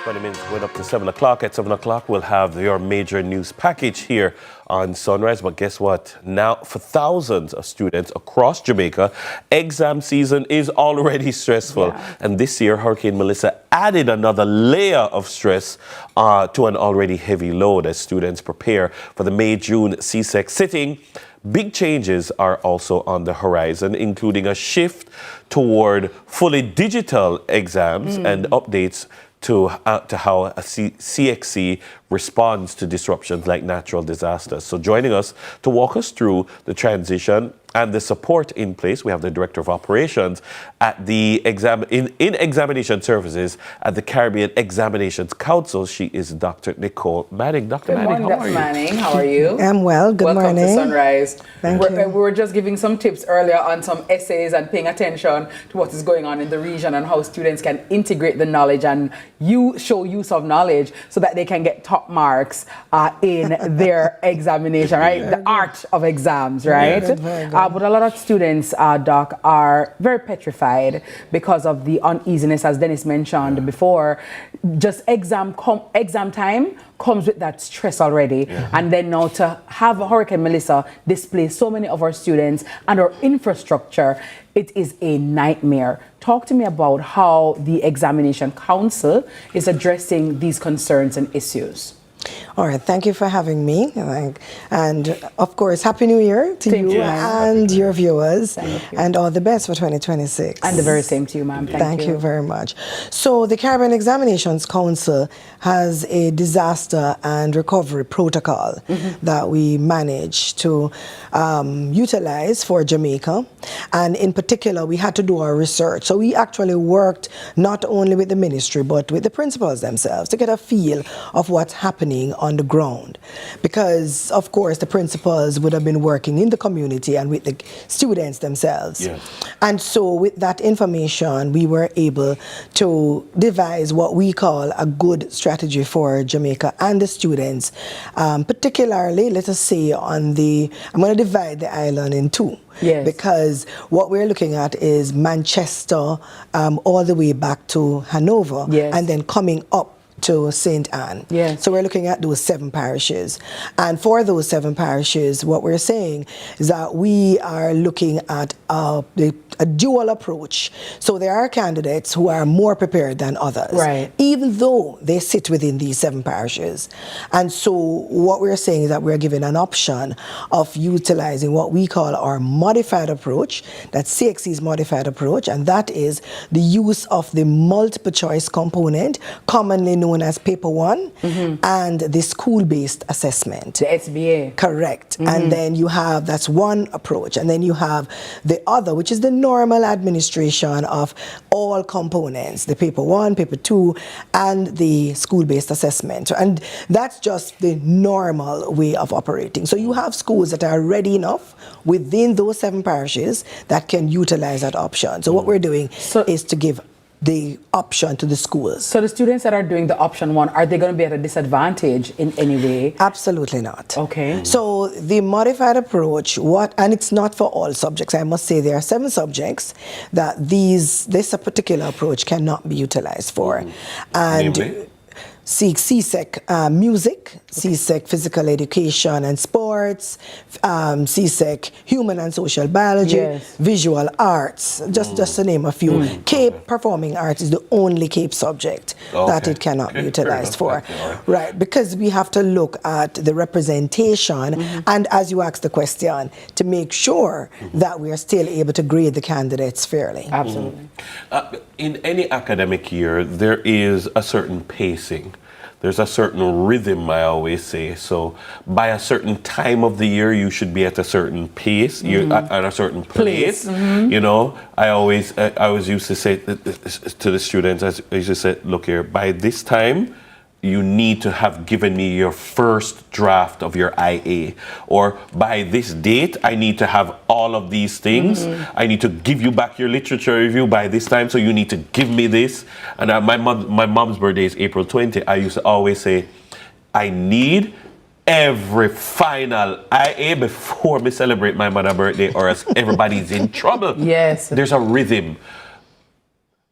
20 minutes went up to 7 o'clock. At 7 o'clock, we'll have your major news package here on Sunrise. But guess what? Now, for thousands of students across Jamaica, exam season is already stressful. Yeah. And this year, Hurricane Melissa added another layer of stress to an already heavy load as students prepare for the May-June CSEC sitting. Big changes are also on the horizon, including a shift toward fully digital exams and updates to how a CXC responds to disruptions like natural disasters. So joining us to walk us through the transition and the support in place, we have the Director of Operations at the in Examination Services at the Caribbean Examinations Council. She is Dr. Nicole Manning. Dr. Manning, how are you? Manning, how are you? I'm well. Good morning. Welcome to Sunrise. Thank you. We were just giving some tips earlier on some essays and paying attention to what is going on in the region and how students can integrate the knowledge and show use of knowledge so that they can get top marks in their examination, right? The art of exams, right? But a lot of students, Doc, are very petrified because of the uneasiness, as Dennis mentioned before. Just exam time comes with that stress already. And then now to have Hurricane Melissa displace so many of our students and our infrastructure, it is a nightmare. Talk to me about how the Examination Council is addressing these concerns and issues. All right, thank you for having me. And of course, Happy New Year to you and your viewers. And all the best for 2026. And the very same to you, ma'am. Thank you very much. So the Caribbean Examinations Council has a disaster and recovery protocol that we manage to utilize for Jamaica. And in particular, we had to do our research. So we actually worked not only with the ministry, but with the principals themselves to get a feel of what's happening on the ground, because of course the principals would have been working in the community and with the students themselves. And so with that information we were able to devise what we call a good strategy for Jamaica and the students, particularly, let us say, I'm going to divide the island in two. Because what we're looking at is Manchester all the way back to Hanover and then coming up to St. Anne. So we're looking at those 7 parishes. And for those 7 parishes, what we're saying is that we are looking at a dual approach. So there are candidates who are more prepared than others, even though they sit within these 7 parishes. And so what we're saying is that we're given an option of utilizing what we call our modified approach, that's CXC's modified approach, and that is the use of the multiple choice component, commonly known as paper 1, and the school-based assessment. The SBA. Correct. And then you have, that's one approach, and then you have the other, which is the normal administration of all components, the paper 1, paper 2, and the school-based assessment. And that's just the normal way of operating. So you have schools that are ready enough within those 7 parishes that can utilize that option. So what we're doing is to give the option to the schools. So the students that are doing the option 1, are they going to be at a disadvantage in any way? Absolutely not. Okay. So the modified approach, and it's not for all subjects. I must say there are 7 subjects that this particular approach cannot be utilized for. And CSEC music, CSEC physical education and sports, CSEC human and social biology, visual arts, just to name a few. Cape performing arts is the only Cape subject that it cannot be utilized for. Right, because we have to look at the representation and, as you asked the question, to make sure that we are still able to grade the candidates fairly. Absolutely. In any academic year, there is a certain pacing. There's a certain rhythm, I always say. So by a certain time of the year, you should be at a certain pace, you're at a certain place. You know, I always used to say to the students, I used to say, look here, by this time, you need to have given me your first draft of your IA, or by this date I need to have all of these things. I need to give you back your literature review by this time, so you need to give me this. And my mom's birthday is April 20. I used to always say, I need every final IA before me celebrate my mother's birthday, or else everybody's in trouble. Yes. There's a rhythm.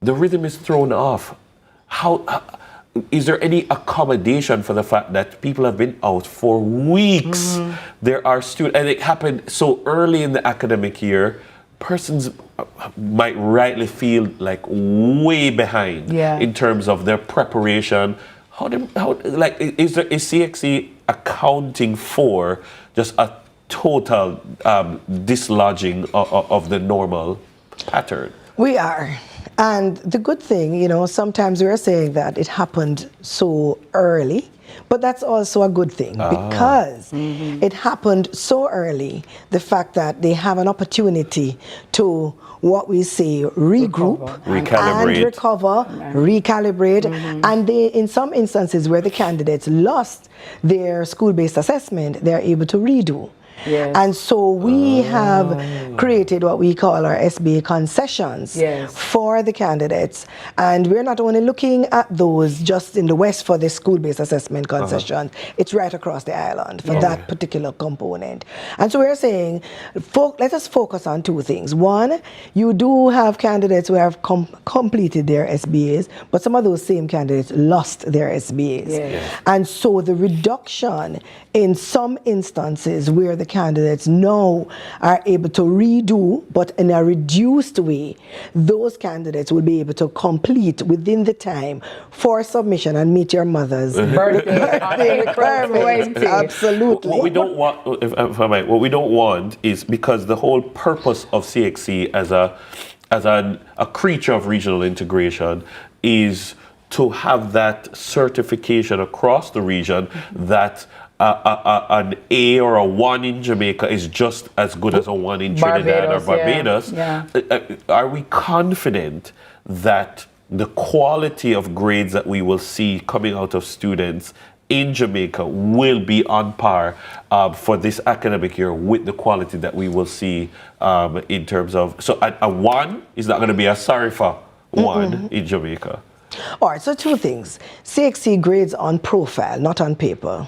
The rhythm is thrown off. How is there any accommodation for the fact that people have been out for weeks? There are students, and it happened so early in the academic year, persons might rightly feel like way behind in terms of their preparation. Is CXC accounting for just a total dislodging of the normal pattern? We are. And the good thing, you know, sometimes we're saying that it happened so early, but that's also a good thing because it happened so early. The fact that they have an opportunity to, what we say, regroup, recalibrate, and recover, recalibrate, and they, in some instances where the candidates lost their school-based assessment, they're able to redo. Yes. And so we have created what we call our SBA concessions for the candidates. And we're not only looking at those just in the West for the school-based assessment concession, it's right across the island for that particular component. And so we're saying, let us focus on two things. One, you do have candidates who have completed their SBAs, but some of those same candidates lost their SBAs. And so the reduction in some instances where the candidates now are able to redo, but in a reduced way, those candidates will be able to complete within the time for submission and meet your mother's birthday requirements. Absolutely. What we don't want, if I might, what we don't want is, because the whole purpose of CXC as a creature of regional integration is to have that certification across the region that an A or a 1 in Jamaica is just as good as a 1 in Trinidad or Barbados. Are we confident that the quality of grades that we will see coming out of students in Jamaica will be on par for this academic year with the quality that we will see in terms of, so a 1 is not going to be a sorry for 1 in Jamaica? All right, so two things. CXC grades on profile, not on paper.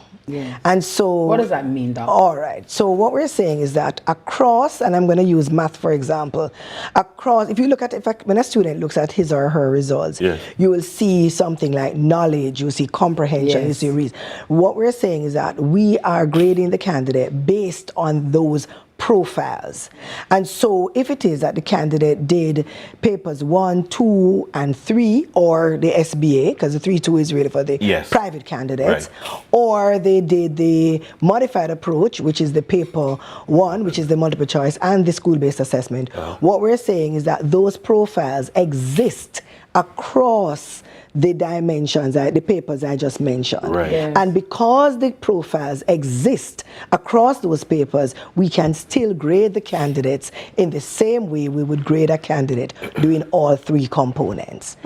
And so, what does that mean, Doc? All right. So what we're saying is that across, and I'm going to use math for example, across, if you look at, when a student looks at his or her results, you will see something like knowledge, you see comprehension, you see reason. What we're saying is that we are grading the candidate based on those profiles. And so if it is that the candidate did papers 1, 2, and 3, or the SBA, because the 3-2 is really for the private candidates, or they did the modified approach, which is the paper 1, which is the multiple choice, and the school-based assessment, what we're saying is that those profiles exist across the dimensions, the papers I just mentioned. And because the profiles exist across those papers, we can still grade the candidates in the same way we would grade a candidate doing all 3 components.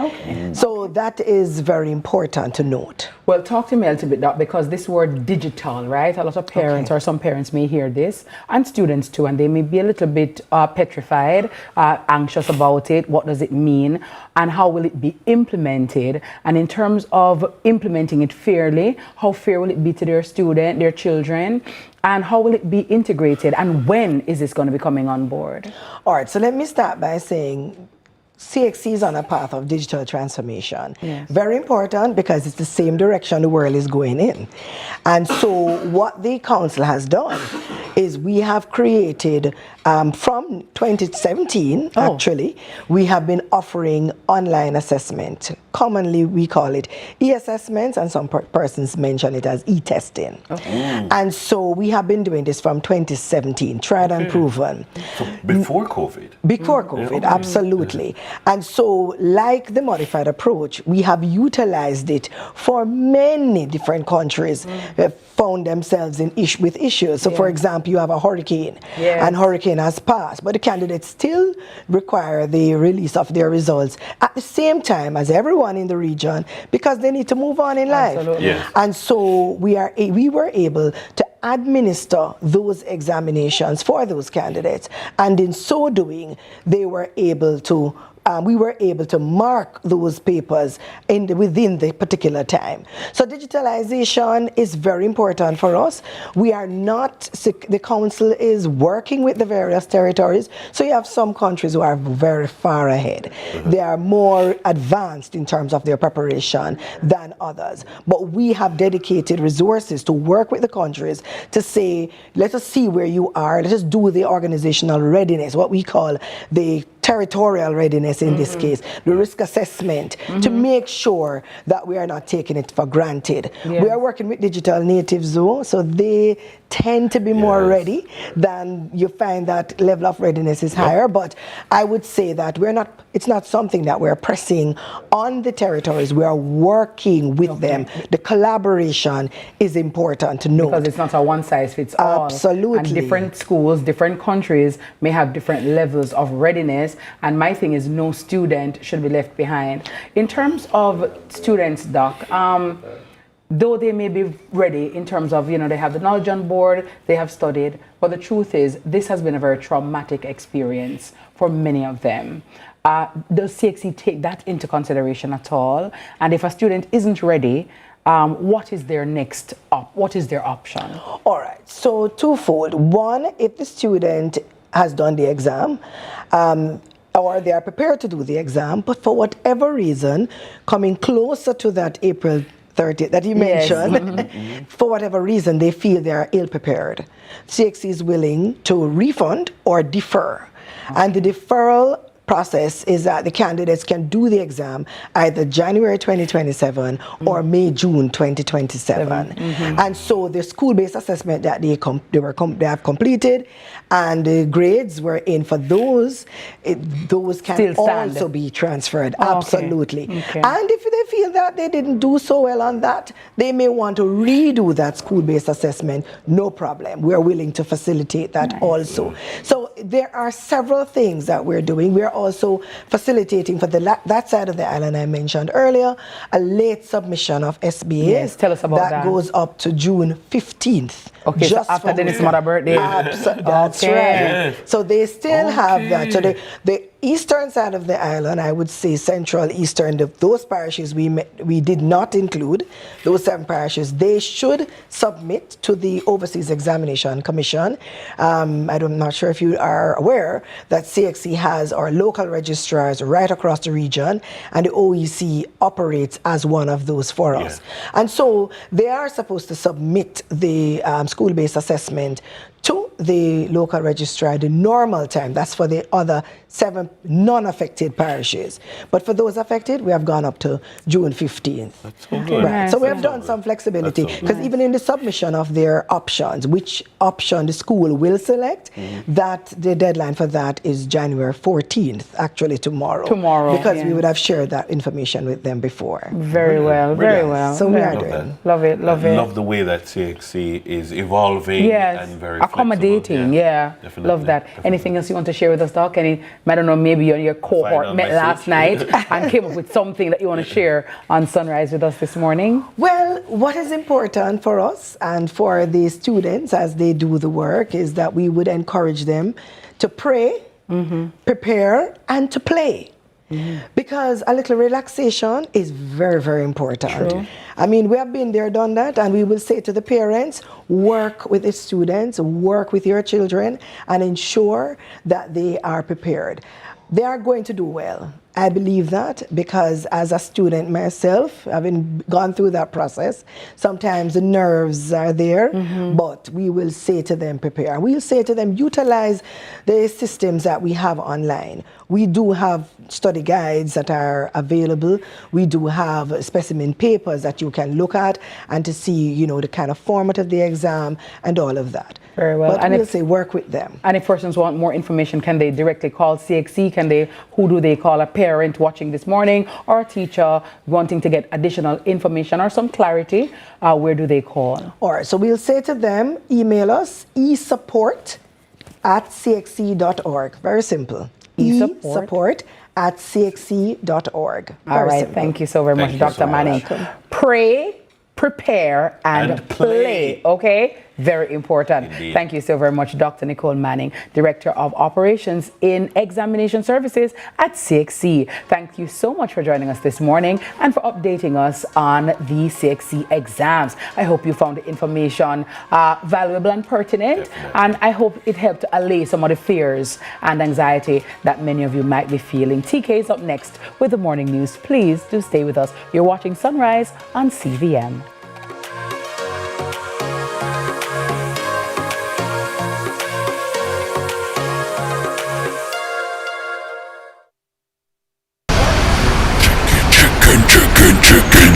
So that is very important to note. Well, talk to me a little bit, Doc, because this word digital, right? A lot of parents or some parents may hear this, and students too, and they may be a little bit petrified, anxious about it. What does it mean? And how will it be implemented? And in terms of implementing it fairly, how fair will it be to their student, their children? And how will it be integrated? And when is this going to be coming on board? All right, so let me start by saying CXC is on a path of digital transformation. Very important because it's the same direction the world is going in. And so what the council has done is we have created, from 2017 actually, we have been offering online assessment. Commonly we call it e-assessments, and some persons mention it as e-testing. And so we have been doing this from 2017, tried and proven. So before COVID? Before COVID, absolutely. And so, like the modified approach, we have utilized it for many different countries that found themselves with issues. So, for example, you have a hurricane, and hurricane has passed, but the candidates still require the release of their results at the same time as everyone in the region, because they need to move on in life. Yes. And so we were able to administer those examinations for those candidates, and in so doing, they were able to we were able to mark those papers within the particular time. So digitalization is very important for us. We are not, the council is working with the various territories. So you have some countries who are very far ahead. They are more advanced in terms of their preparation than others. But we have dedicated resources to work with the countries to say, let us see where you are. Let us do the organizational readiness, what we call the territorial readiness in this case, the risk assessment, to make sure that we are not taking it for granted. We are working with digital natives though, so they tend to be more ready than you find that level of readiness is higher, but I would say that it's not something that we're pressing on the territories. We are working with them. The collaboration is important to know. Because it's not a one size fits all. Absolutely. And different schools, different countries may have different levels of readiness, and my thing is no student should be left behind. In terms of students, Doc, though they may be ready in terms of, they have the knowledge on board, they have studied, but the truth is this has been a very traumatic experience for many of them. Does CXC take that into consideration at all? And if a student isn't ready, what is their what is their option? All right, so twofold. One, if the student has done the exam, or they are prepared to do the exam, but for whatever reason, coming closer to that April 30th that you mentioned, for whatever reason, they feel they are ill-prepared. CXC is willing to refund or defer. And the deferral process is that the candidates can do the exam either January 2027 or May, June 2027. And so the school-based assessment that they have completed and the grades were in for those can also be transferred. Absolutely. And if they feel that they didn't do so well on that, they may want to redo that school-based assessment. No problem. We're willing to facilitate that also. So there are several things that we're doing. We're also facilitating for that side of the island I mentioned earlier, a late submission of SBA. Yes, tell us about that. Goes up to June 15th. Okay, just so after Dennis' mother's birthday. That's right. So they still have that. So the eastern side of the island, I would say central, eastern, those parishes we did not include, those 7 parishes, they should submit to the Overseas Examination Commission. I'm not sure if you are aware that CXC has our local registrars right across the region, and the OEC operates as one of those for us. And so they are supposed to submit the school-based assessment to the local registrar the normal time. That's for the other 7 non-affected parishes. But for those affected, we have gone up to June 15th. That's so good. Right. So we have done some flexibility, because even in the submission of their options, which option the school will select, that the deadline for that is January 14th, actually tomorrow. Because we would have shared that information with them before. Very well, very well. So we are doing. Love it, love it. Love the way that CXC is evolving and very accommodating. Definitely. Love that. Anything else you want to share with us, Doc? I don't know, maybe your cohort met last night and came up with something that you want to share on Sunrise with us this morning? Well, what is important for us and for the students as they do the work is that we would encourage them to pray, prepare, and to play. Because a little relaxation is very, very important. True. I mean, we have been there, done that, and we will say to the parents, work with the students, work with your children, and ensure that they are prepared. They are going to do well. I believe that because as a student myself, having gone through that process, sometimes the nerves are there, but we will say to them, prepare. We'll say to them, utilize the systems that we have online. We do have study guides that are available. We do have specimen papers that you can look at and to see, you know, the kind of format of the exam and all of that. Very well. But And we'll say work with them. And if persons want more information, can they directly call CXC? Who do they call? A parent watching this morning or a teacher wanting to get additional information or some clarity? Where do they call? All right, so we'll say to them, email us, esupport@cxc.org. Very simple. esupport@cxc.org. All right, thank you so very much, Dr. Manning. Pray, prepare, and play. Okay? Very important. Indeed. Thank you so very much, Dr. Nicole Manning, Director of Operations in Examination Services at CXC. Thank you so much for joining us this morning and for updating us on the CXC exams. I hope you found the information valuable and pertinent, and I hope it helped to allay some of the fears and anxiety that many of you might be feeling. TK is up next with the morning news. Please do stay with us. You're watching Sunrise on CVM.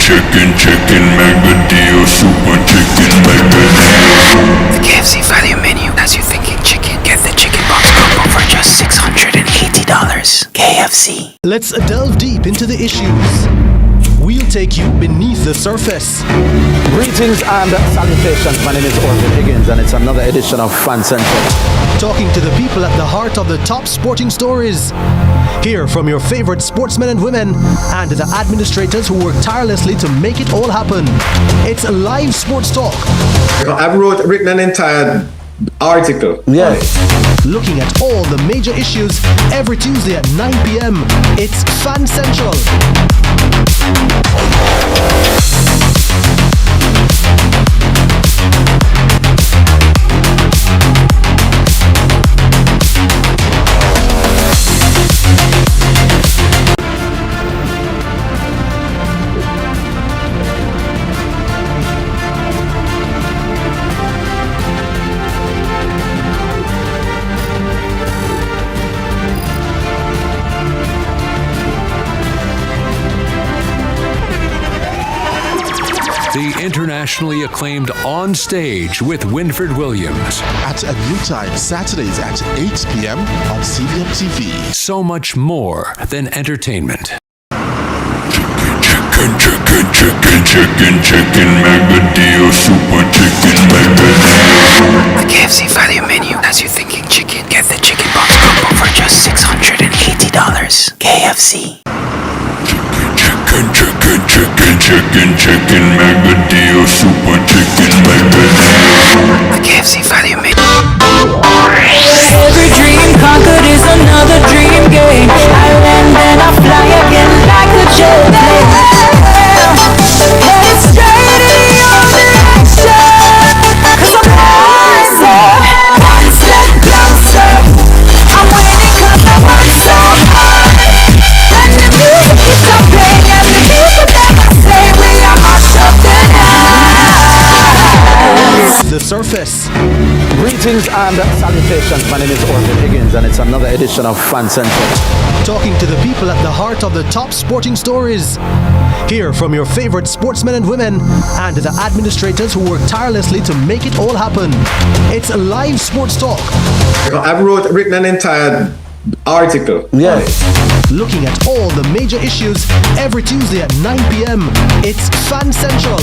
Chicken, mega deal, super chicken, mega deal. The KFC value menu has you thinking chicken. Get the chicken box combo for just $680. KFC. Let's delve deep into the issues. We'll take you beneath the surface. Greetings and salutations. My name is Orville Higgins, and it's another edition of Fan Central. Talking to the people at the heart of the top sporting stories. Hear from your favorite sportsmen and women and the administrators who work tirelessly to make it all happen. It's live sports talk. I've written an entire article. Yes. Looking at all the major issues every Tuesday at 9 p.m. It's Fan Central. The internationally acclaimed On Stage with Winfred Williams. At a new time, Saturdays at 8 p.m. on CVM TV. So much more than entertainment. Chicken, mega deal, super chicken, mega deal. The KFC value menu has you thinking chicken. Get the chicken box combo for just $680. KFC. Chicken, mega deal, super chicken, mega deal. The KFC value menu. Every dream conquered is another dream game. I land and I fly again like a jet plane. Headed straight in your direction, 'cause I'm closer, one step closer. I'm winning 'cause I want so hard. And the music keeps on playing, and the people never say we are march up the night. The surface. Greetings and salutations. My name is Orville Higgins, and it's another edition of Fan Central. Talking to the people at the heart of the top sporting stories. Hear from your favorite sportsmen and women and the administrators who work tirelessly to make it all happen. It's live sports talk. I've written an entire article. Yes. Looking at all the major issues every Tuesday at 9 p.m. It's Fan Central.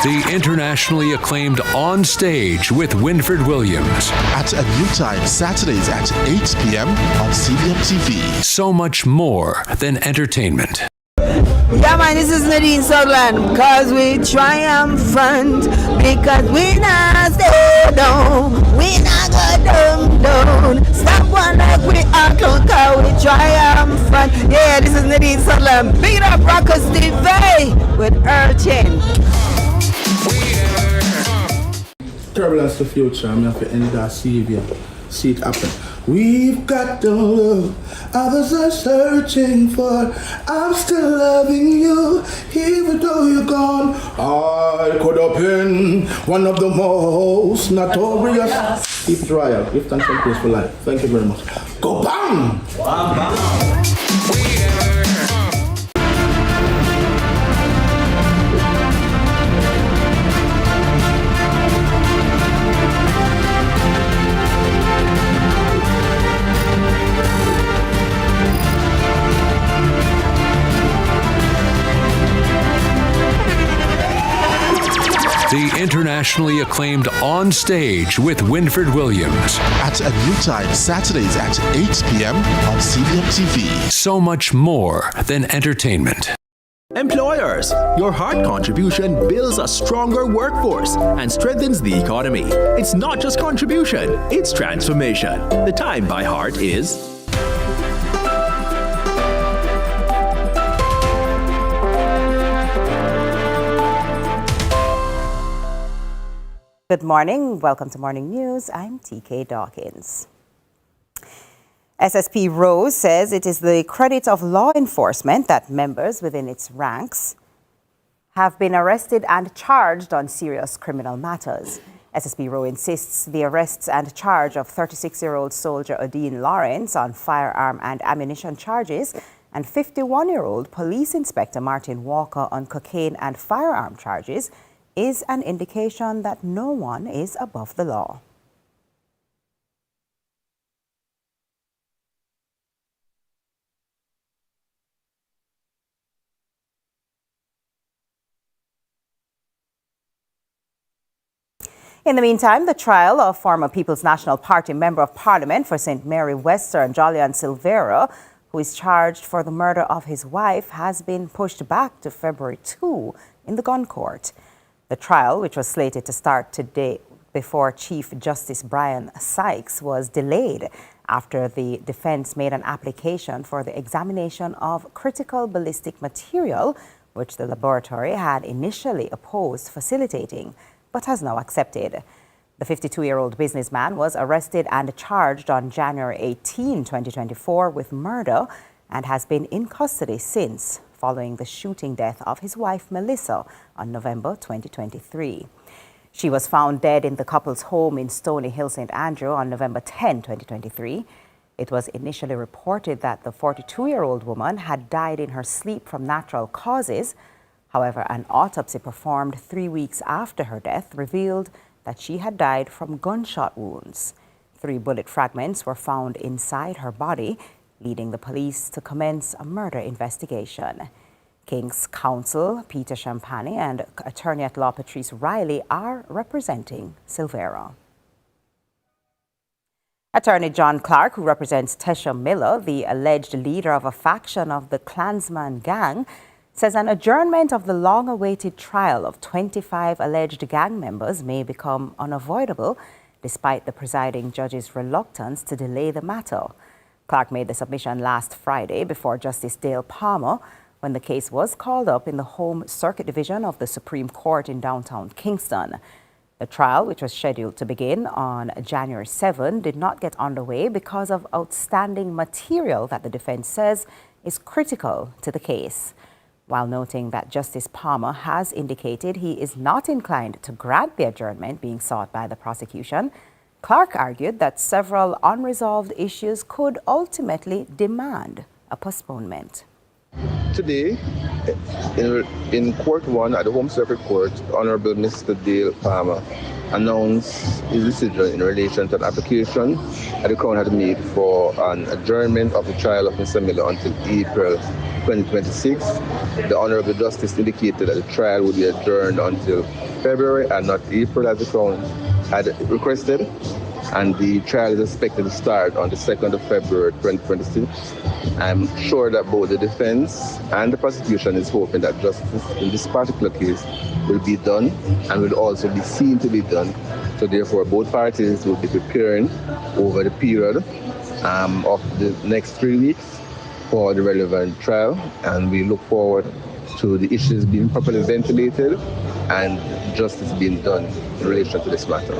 The internationally acclaimed On Stage with Winfred Williams. At a new time, Saturdays at 8 p.m. on CVM TV. So much more than entertainment. Yeah, man, this is Nadine Sutherland, cause we triumphant, because we not stay down, we not go down, stop one like we are close, cause we triumphant. Yeah, this is Nadine Sutherland, beat up Rockers TV with Urchin. Turbulence to future, I'm here to end that CVM. See it happen. We've got the love others are searching for. I'm still loving you, even though you're gone. I could have been one of the most notorious. Keep trial. Give thanks and praise for life. Thank you very much. Go bang! Bang, bang. The internationally acclaimed On Stage with Winfred Williams. At a new time, Saturdays at 8 p.m. on CVM TV. So much more than entertainment. Employers, your hard contribution builds a stronger workforce and strengthens the economy. It's not just contribution, it's transformation. The time by heart is Good morning. Welcome to Morning News. I'm TK Dawkins. SSP Rose says it is the credit of law enforcement that members within its ranks have been arrested and charged on serious criminal matters. SSP Rose insists the arrests and charge of 36-year-old soldier Odine Lawrence on firearm and ammunition charges and 51-year-old police inspector Martin Walker on cocaine and firearm charges is an indication that no one is above the law. In the meantime, the trial of former People's National Party Member of Parliament for St. Mary Western, Jolyon Silvera, who is charged for the murder of his wife, has been pushed back to February 2 in the Gun Court. The trial, which was slated to start today before Chief Justice Brian Sykes, was delayed after the defense made an application for the examination of critical ballistic material, which the laboratory had initially opposed facilitating, but has now accepted. The 52-year-old businessman was arrested and charged on January 18, 2024 with murder and has been in custody since, following the shooting death of his wife, Melissa, on November 2023. She was found dead in the couple's home in Stony Hill, St. Andrew on November 10, 2023. It was initially reported that the 42-year-old woman had died in her sleep from natural causes. However, an autopsy performed 3 weeks after her death revealed that she had died from gunshot wounds. 3 bullet fragments were found inside her body, leading the police to commence a murder investigation. King's counsel Peter Champagne and attorney at law Patrice Riley are representing Silvera. Attorney John Clark, who represents Tesha Miller, the alleged leader of a faction of the Klansman gang, says an adjournment of the long-awaited trial of 25 alleged gang members may become unavoidable, despite the presiding judge's reluctance to delay the matter. Clark made the submission last Friday before Justice Dale Palmer when the case was called up in the Home Circuit Division of the Supreme Court in downtown Kingston. The trial, which was scheduled to begin on January 7, did not get underway because of outstanding material that the defense says is critical to the case. While noting that Justice Palmer has indicated he is not inclined to grant the adjournment being sought by the prosecution, Clark argued that several unresolved issues could ultimately demand a postponement. Today, in Court 1 at the Home Circuit Court, Honorable Mr. Dale Palmer announced his decision in relation to an application that the Crown had made for an adjournment of the trial of Mr. Miller until April 2026. The Honorable Justice indicated that the trial would be adjourned until February and not April as the Crown had requested. And the trial is expected to start on the 2nd of February 2026. I'm sure that both the defense and the prosecution is hoping that justice in this particular case will be done and will also be seen to be done. So therefore, both parties will be preparing over the period of the next 3 weeks for the relevant trial, and we look forward to the issues being properly ventilated and justice being done in relation to this matter.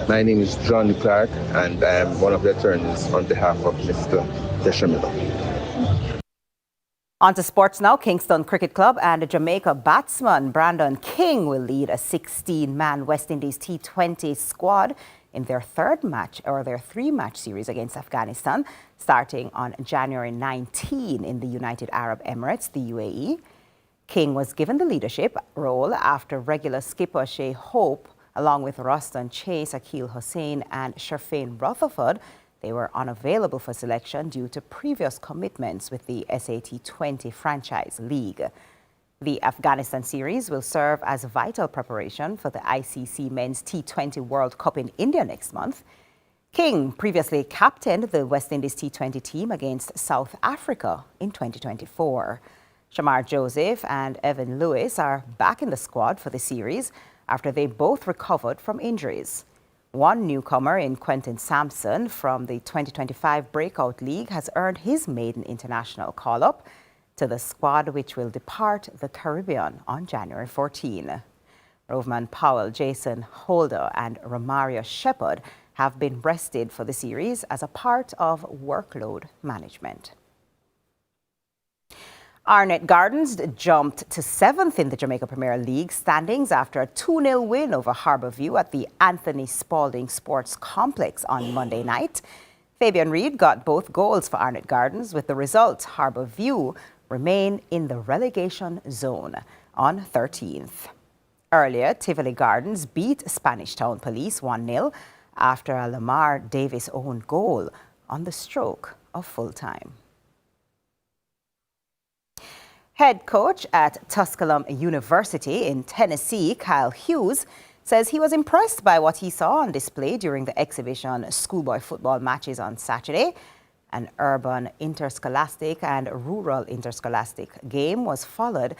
My name is John Clark, and I am one of the attorneys on behalf of Mr. Deshamilla. On to sports now. Kingston Cricket Club and Jamaica batsman Brandon King will lead a 16-man West Indies T20 squad in their three-match series against Afghanistan, starting on January 19 in the United Arab Emirates, the UAE. King was given the leadership role after regular skipper Shea Hope, along with Ruston Chase, Akil Hussain and Sherfain Rutherford, they were unavailable for selection due to previous commitments with the SAT20 franchise league. The Afghanistan series will serve as vital preparation for the ICC Men's T20 World Cup in India next month. King previously captained the West Indies T20 team against South Africa in 2024. Shamar Joseph and Evan Lewis are back in the squad for the series after they both recovered from injuries. One newcomer in Quentin Sampson from the 2025 Breakout League has earned his maiden international call-up to the squad, which will depart the Caribbean on January 14. Roveman Powell, Jason Holder and Romario Shepherd have been rested for the series as a part of workload management. Arnett Gardens jumped to 7th in the Jamaica Premier League standings after a 2-0 win over Harbourview at the Anthony Spalding Sports Complex on Monday night. Fabian Reid got both goals for Arnett Gardens. With the result, Harbourview remain in the relegation zone on 13th. Earlier, Tivoli Gardens beat Spanish Town Police 1-0 after a Lamar Davis-owned goal on the stroke of full time. Head coach at Tusculum University in Tennessee, Kyle Hughes, says he was impressed by what he saw on display during the exhibition schoolboy football matches on Saturday. An urban interscholastic and rural interscholastic game was followed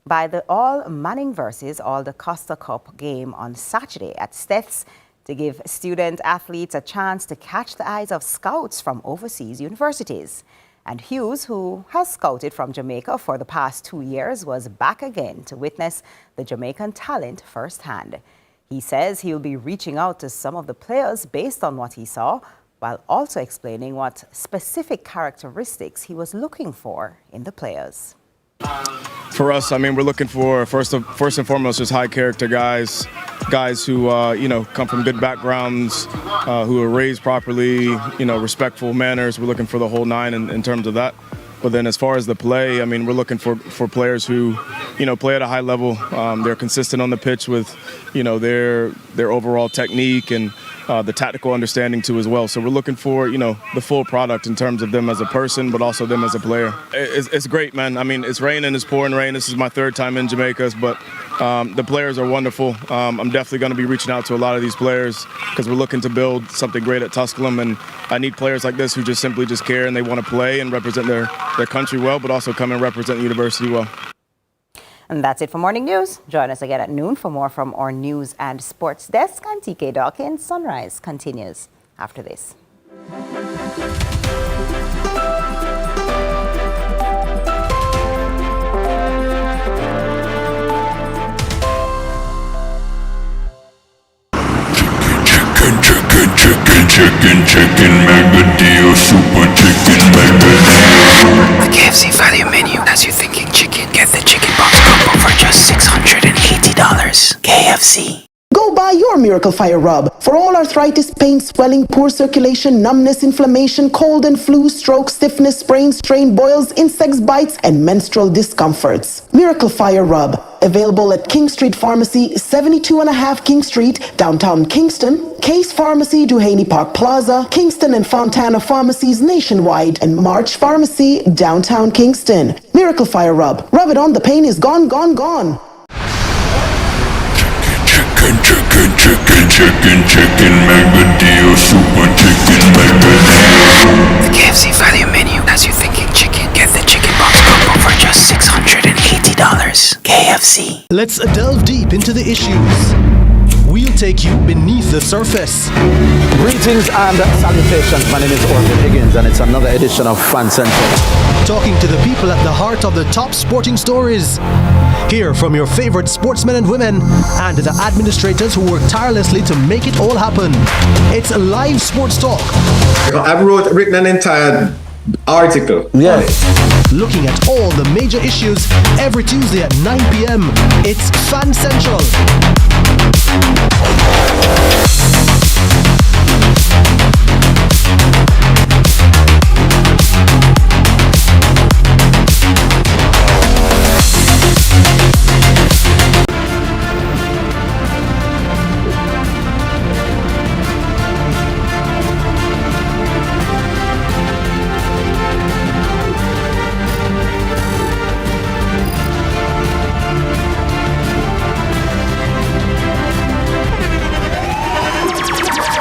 by the All Manning versus All the Costa Cup game on Saturday at Steth's to give student athletes a chance to catch the eyes of scouts from overseas universities. And Hughes, who has scouted from Jamaica for the past 2 years, was back again to witness the Jamaican talent firsthand. He says he'll be reaching out to some of the players based on what he saw, while also explaining what specific characteristics he was looking for in the players. For us, I mean, we're looking for first and foremost just high character guys who come from good backgrounds, who are raised properly, respectful manners. We're looking for the whole nine in terms of that. But then as far as the play, I mean, we're looking for players who, play at a high level. They're consistent on the pitch with, their overall technique and the tactical understanding too as well. So we're looking for, the full product in terms of them as a person, but also them as a player. It's great, man. I mean, it's raining, it's pouring rain. This is my 3rd time in Jamaica, but the players are wonderful. I'm definitely going to be reaching out to a lot of these players because we're looking to build something great at Tusculum, and I need players like this who just simply care and they want to play and represent their country well, but also come and represent the university well. And that's it for Morning News. Join us again at noon for more from our news and sports desk. And TK Dawkins. Sunrise continues after this. Chicken, mega deal, super chicken, mega deal. The KFC value menu has you thinking chicken. Get the chicken box combo for just $680. KFC. Go buy Try your Miracle Fire Rub for all arthritis, pain, swelling, poor circulation, numbness, inflammation, cold and flu, stroke, stiffness, sprains, strain, boils, insects, bites, and menstrual discomforts. Miracle Fire Rub. Available at King Street Pharmacy, 72.5 King Street, downtown Kingston, Case Pharmacy, Duhaney Park Plaza, Kingston and Fontana Pharmacies nationwide, and March Pharmacy, downtown Kingston. Miracle Fire Rub. Rub it on, the pain is gone, gone, gone. Chicken, mega deal, super chicken, mega deal. The KFC value menu has you thinking chicken. Get the chicken box combo for just $680. KFC. Let's delve deep into the issues. We'll take you beneath the surface. Greetings and salutations. My name is Orville Higgins, and it's another edition of Fan Central. Talking to the people at the heart of the top sporting stories. Hear from your favorite sportsmen and women and the administrators who work tirelessly to make it all happen. It's live sports talk. I've written an entire article. Yeah. Looking at all the major issues every Tuesday at 9 p.m. It's Fan Central.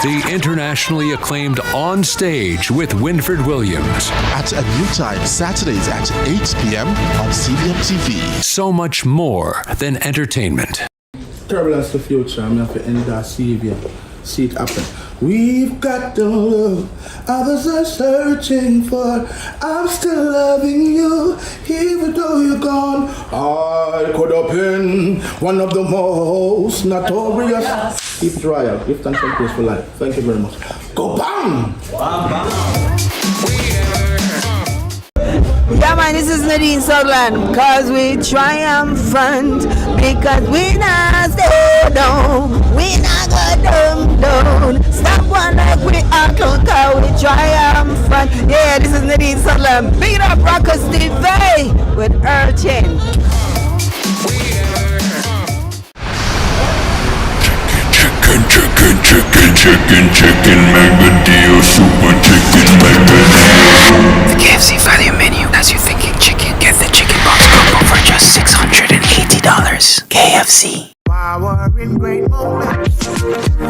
The internationally acclaimed On Stage with Winfred Williams. At a new time, Saturdays at 8 p.m. on CVM TV. So much more than entertainment. Turbulence the future, I'm have to end that CVM. See it happen. We've got the love others are searching for. I'm still loving you, even though you're gone. I could have been one of the most notorious. Keep it royal. Give thanks and praise for life. Thank you very much. Go bang! Yeah man, this is Nadine Sutherland, cause we triumphant, because we not stay down, we not go down. Stop one like we are cause we triumphant. Yeah, this is Nadine Sutherland, beat up Rockers TV with Urchin. Chicken, mega deal, super chicken, mega deal. The KFC value menu has you thinking chicken. Get the chicken box combo for just $680. KFC. Power in great moments.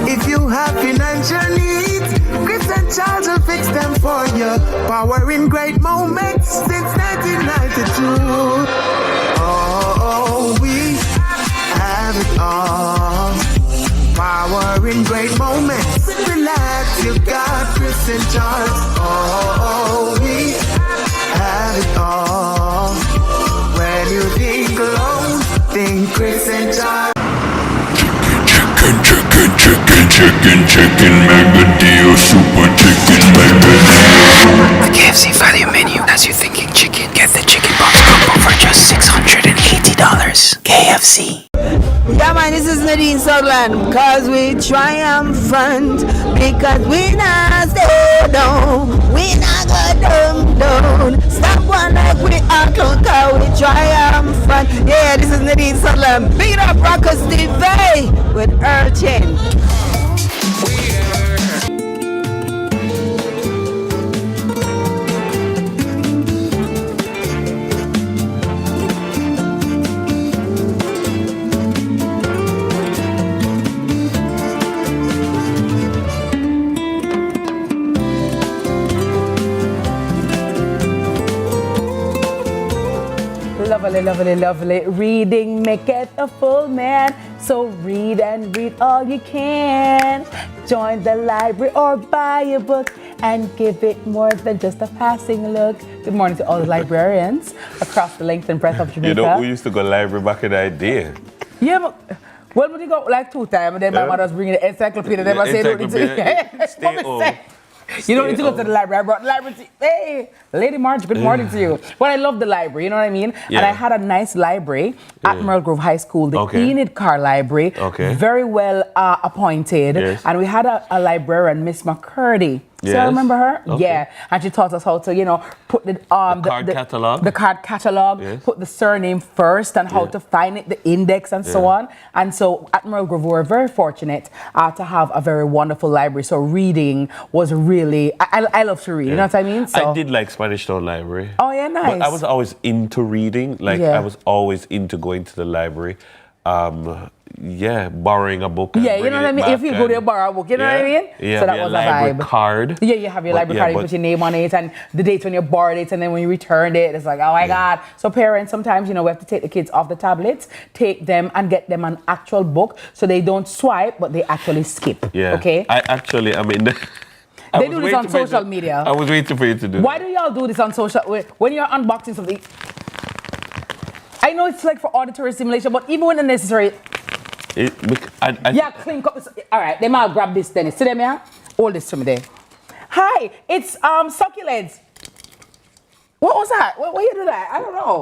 If you have financial needs, Chris and Charles will fix them for you. Power in great moments since 1992. Oh, we have it all. Power in great moments. Relax, you got Chris and Charles. Oh, we have it all. When you think alone, think Chris and Charles. Chicken, mega deal, super chicken, mega deal. The KFC value menu has you thinking chicken. Get the chicken box combo for just $680. KFC. Yeah man, this is Nadine Sutherland, cause we triumphant, because we not stay down, we not go down. Stop one like we are cause we triumphant. Yeah, this is Nadine Sutherland, beat up Rockers TV with Urchin. Lovely, lovely, lovely. Reading make it a full man. So read and read all you can. Join the library or buy a book and give it more than just a passing look. Good morning to all the librarians across the length and breadth of Jamaica. You know, we used to go library back in the day. Yeah, but well, we go like 2 times, and then my mother's bringing the encyclopedia. Then I say, Stay home. You don't need to go to the library. I brought the library to you. Hey, Lady Marge, good morning to you. But I love the library, you know what I mean? Yeah. And I had a nice library at Admiral Grove High School, the Enid Carr Library. Very well appointed. Yes. And we had a librarian, Miss McCurdy. So I remember her? Yeah. And she taught us how to, you know, put the card catalog. The card catalog, put the surname first and how to find it, the index and so on. And so at Admiral Grove, we were very fortunate to have a very wonderful library. So reading was really, I love to read, you know what I mean? So I did like Spanish Town Library. Oh yeah, nice. But I was always into reading. Like I was always into going to the library. Borrowing a book. Yeah, you know what I mean? If you go there, borrow a book, you know what I mean? Yeah, so that was a vibe. Card. Yeah, you have your library card, you put your name on it, and the dates when you borrowed it, and then when you returned it, it's like, oh my God. So parents, sometimes, you know, we have to take the kids off the tablets, take them and get them an actual book, so they don't swipe, but they actually skip. Yeah. Okay? I mean, they do this on social media. I was waiting for you to do Why do y'all do this on social? When you're unboxing something, I know it's like for auditory stimulation, but even when it's necessary. Clean cup. All right, then I'll grab this then. See them here? Hold this to me there. Hi, it's succulents. What was that? What you do that? I don't know.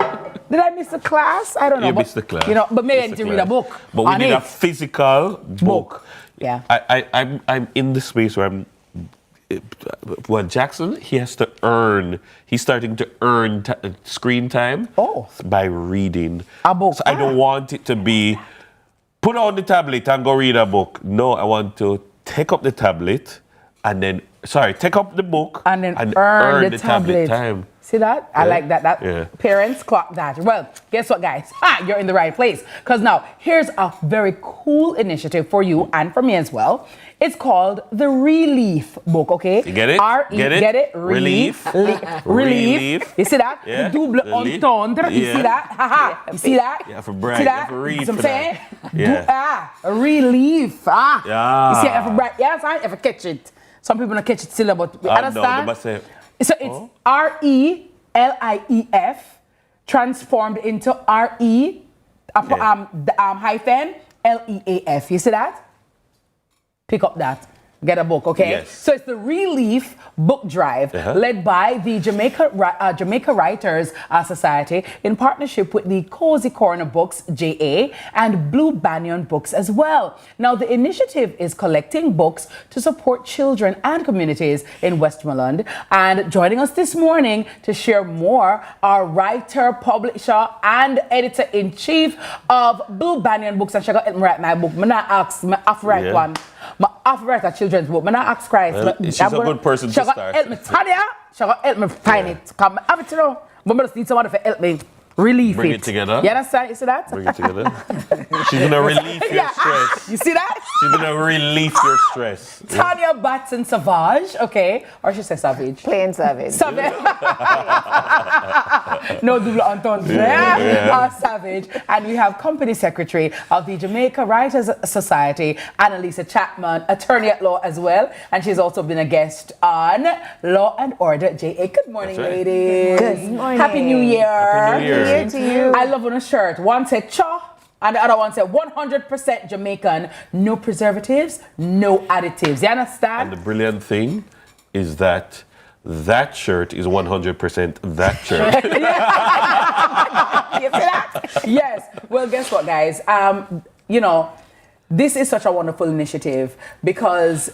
Did I miss the class? I don't know. You missed the class. You know, but maybe I need to read a book. But we need a physical book. Yeah. I'm in the space where I'm. Well, Jackson, he has to earn. He's starting to earn screen time by reading a book. So I don't want it to be put on the tablet and go read a book. No, I want to take up the tablet and then take up the book and then earn the tablet time. See that? I like that. Parents clock that. Well, guess what, guys? You're in the right place. Because now, here's a very cool initiative for you and for me as well. It's called the Relief book, okay? You get it? Get it? Relief. Relief. You see that? Yeah. Double entendre. You see that? Haha. You see that? Yeah, for brag. See that? For read You see what I'm saying? Yeah. Relief. Yeah. You see it? For brag. Yes, I ever catch it. Some people don't catch it still, but we understand. No, so it's R-E-L-I-E-F transformed into R-E hyphen L-E-A-F. You see that? Pick up that. Get a book, okay? Yes. So it's the Relief Book Drive led by the Jamaica Writers Society in partnership with the Cozy Corner Books, JA, and Blue Banyan Books as well. Now, the initiative is collecting books to support children and communities in Westmoreland. And joining us this morning to share more, our writer, publisher, and editor-in-chief of Blue Banyan Books. And she got write my book. I'm not ask, I have to write one. I have to write a children's book. I'm not ask Christ. Well, she's a good person to start. Help me, Tanya. She got help me find it. Come, I have it to know. But I just need someone to help me relieve Bring it together. You understand? You see that? Bring it together. She's gonna relieve your stress. You see that? She's gonna relieve your stress. Tanya Batson Savage, okay? Or she says Savage? Plain Savage. Savage. No double entendre. Savage. And we have company secretary of the Jamaica Writers Society, Annalisa Chapman, attorney at law as well. And she's also been a guest on Law and Order JA. Good morning, ladies. Good morning. Happy New Year. Happy New Year. Here to you. I love on a shirt. One said cha, and the other one said 100% Jamaican, no preservatives, no additives. You understand? And the brilliant thing is that that shirt is 100% that shirt. You see that? Yes. Well, guess what, guys? You know, this is such a wonderful initiative because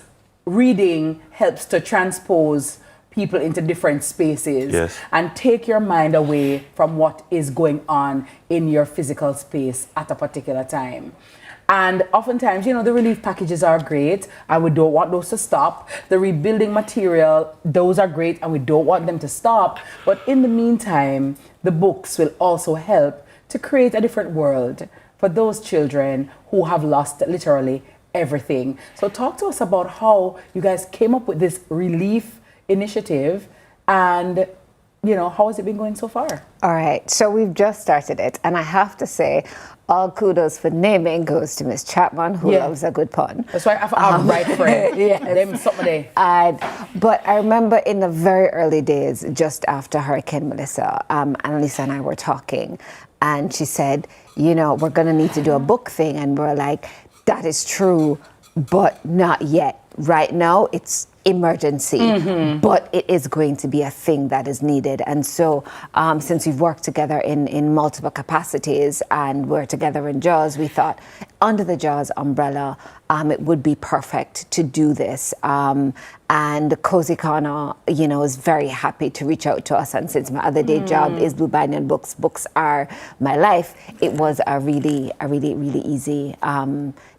reading helps to transpose people into different spaces and take your mind away from what is going on in your physical space at a particular time. And oftentimes, you know, the relief packages are great and we don't want those to stop. The rebuilding material, those are great and we don't want them to stop. But in the meantime, the books will also help to create a different world for those children who have lost literally everything. So talk to us about how you guys came up with this relief initiative and, you know, how has it been going so far? All right, so we've just started it, and I have to say, all kudos for naming goes to Miss Chapman, who loves a good pun. That's why I'm right for it. But I remember in the very early days, just after Hurricane Melissa, Annalisa and I were talking, and she said, you know, we're going to need to do a book thing, and we're like, that is true, but not yet. Right now, it's emergency, but it is going to be a thing that is needed. And so since we've worked together in multiple capacities and we're together in JAWS, we thought under the JAWS umbrella, it would be perfect to do this. And Cozy Corner, you know, is very happy to reach out to us. And since my other day job is Blue Banyan Books, books are my life, it was a really easy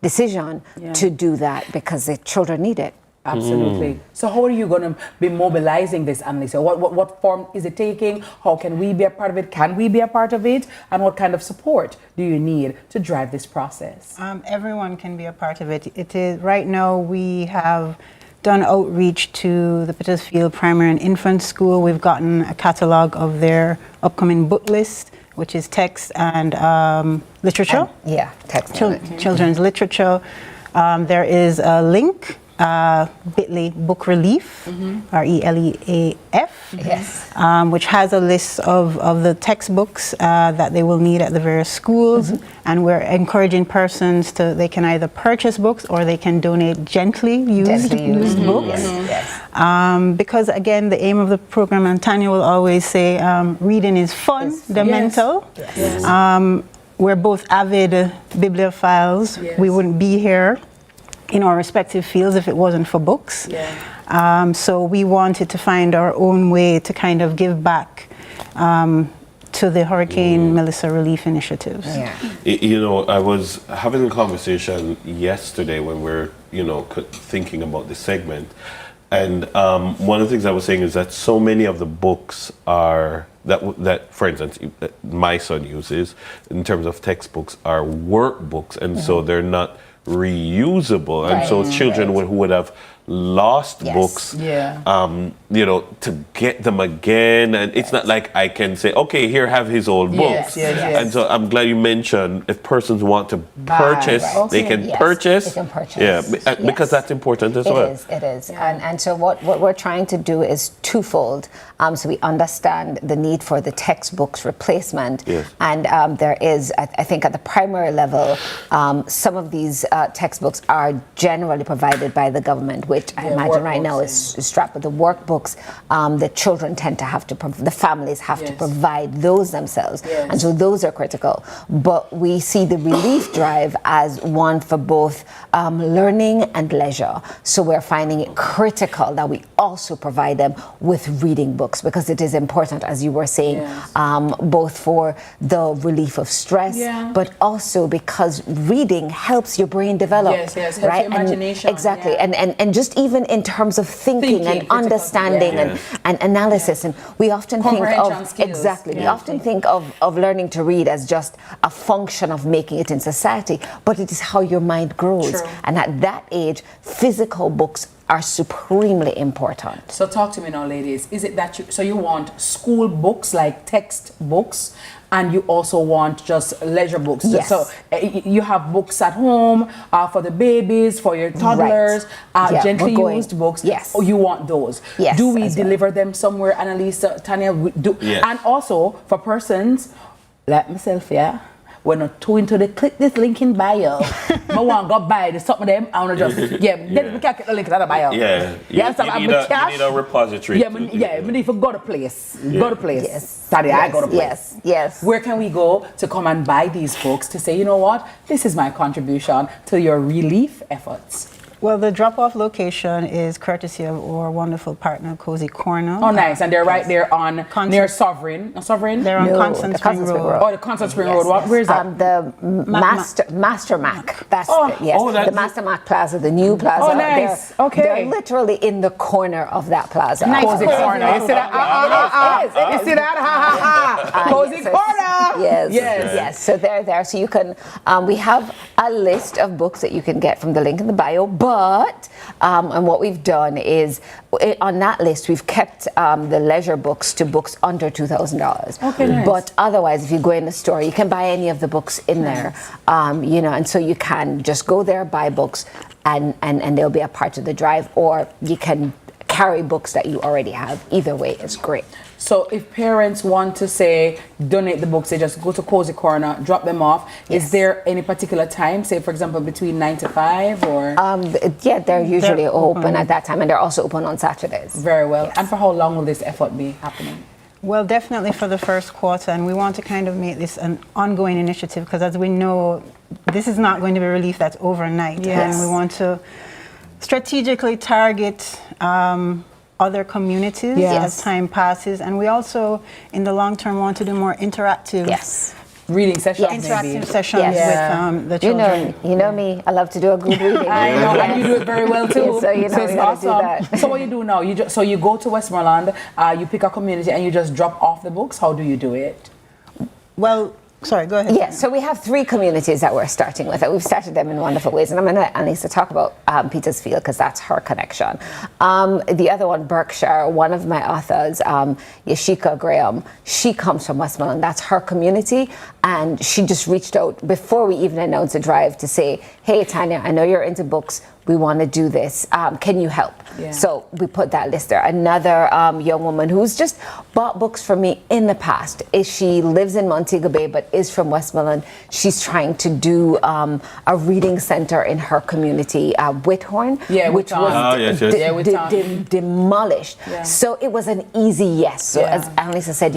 decision to do that because the children need it. Absolutely. So how are you going to be mobilizing this, Annalisa? What form is it taking? How can we be a part of it? Can we be a part of it? And what kind of support do you need to drive this process? Everyone can be a part of it. It is right now we have done outreach to the Petersfield Primary and Infant School. We've gotten a catalog of their upcoming book list, which is text and literature. Text. Children's literature. There is a link. bit.ly book relief, RELEAF, which has a list of the textbooks that they will need at the various schools, and we're encouraging persons to, they can either purchase books or they can donate gently used books. Because again, the aim of the program, and Tanya will always say, reading is fun, they're mental. We're both avid bibliophiles. We wouldn't be here in our respective fields if it wasn't for books. So we wanted to find our own way to kind of give back to the Hurricane Melissa relief initiatives. You know, I was having a conversation yesterday when we're, you know, thinking about this segment. And one of the things I was saying is that so many of the books are, that for instance, my son uses, in terms of textbooks, are workbooks. And so they're not reusable, and so children who would have lost books, you know, to get them again, and it's not like I can say, okay, here, have his old books. And so I'm glad you mentioned if persons want to purchase, they can purchase. They can purchase. Because that's important as well. It is. And so what we're trying to do is twofold. So we understand the need for the textbooks replacement, and there is, I think, at the primary level, some of these textbooks are generally provided by the government, which I imagine right now is strapped with the workbooks. The children tend to have to, the families have to provide those themselves, and so those are critical. But we see the relief drive as one for both learning and leisure. So we're finding it critical that we also provide them with reading books, because it is important, as you were saying, both for the relief of stress, but also because reading helps your brain develop, right? Imagination, exactly, and just even in terms of thinking and understanding and analysis, and we often think of skills. we often think of learning to read as just a function of making it in society, but it is how your mind grows. And at that age, physical books are supremely important. So talk to me now, ladies. Is it that you want school books, like textbooks, and you also want just leisure books? So you have books at home for the babies, for your toddlers, gently used books. Oh, you want those? Do we deliver them somewhere, Annalisa, Tanya? And also for persons like myself, we're not too into the click this link in bio. I want to go buy the some of them. I want to just then we can't get the link in the bio. You need a repository. We need to go to place. Go to place. Sorry, I go to place. Where can we go to come and buy these books to say, you know what, this is my contribution to your relief efforts? Well, the drop-off location is courtesy of our wonderful partner, Cozy Corner. Oh, nice. And they're right there on near Sovereign. They're on Constant Spring Road. Oh, the Constant Spring Road. Where is that? The Master Mac. That's the Master Mac Plaza, the new plaza. Oh, nice. They're literally in the corner of that plaza. Nice. Cozy Corner. You see that? You see that? Cozy Corner. Yes. So they're there. So you can. We have a list of books that you can get from the link in the bio. But and what we've done is on that list we've kept the leisure books to books under $2,000. Okay, nice. But otherwise, if you go in the store, you can buy any of the books in there. You know, and so you can just go there, buy books, and they'll be a part of the drive, or you can carry books that you already have. Either way, it's great. So if parents want to say donate the books, they just go to Cozy Corner, drop them off. Is there any particular time, say for example between 9 to 5 or? Yeah, they're usually open at that time, and they're also open on Saturdays. Very well. And for how long will this effort be happening? Well, definitely for the first quarter, and we want to kind of make this an ongoing initiative because, as we know, this is not going to be relief that's overnight, and we want to strategically target other communities as time passes, and we also, in the long term, want to do more interactive reading sessions, interactive sessions with the children. You know me, I love to do a good reading. I know, and you do it very well too. So you know it's we gotta do awesome. that. So what you do now? You go to Westmoreland, you pick a community, and you just drop off the books. How do you do it? Well, sorry, go ahead. Yes, so we have 3 communities that we're starting with. We've started them in wonderful ways. And I'm going to let Annalisa talk about Petersfield because that's her connection. The other one, Berkshire, one of my authors, Yashika Graham, she comes from Westmoreland. That's her community. And she just reached out before we even announced the drive to say, hey, Tanya, I know you're into books. We want to do this. Can you help? So we put that list there. Another young woman who's just bought books from me in the past. She lives in Montego Bay, but is from Westmoreland. She's trying to do a reading center in her community, Whithorn, which was demolished. So it was an easy yes. So as Annalisa said,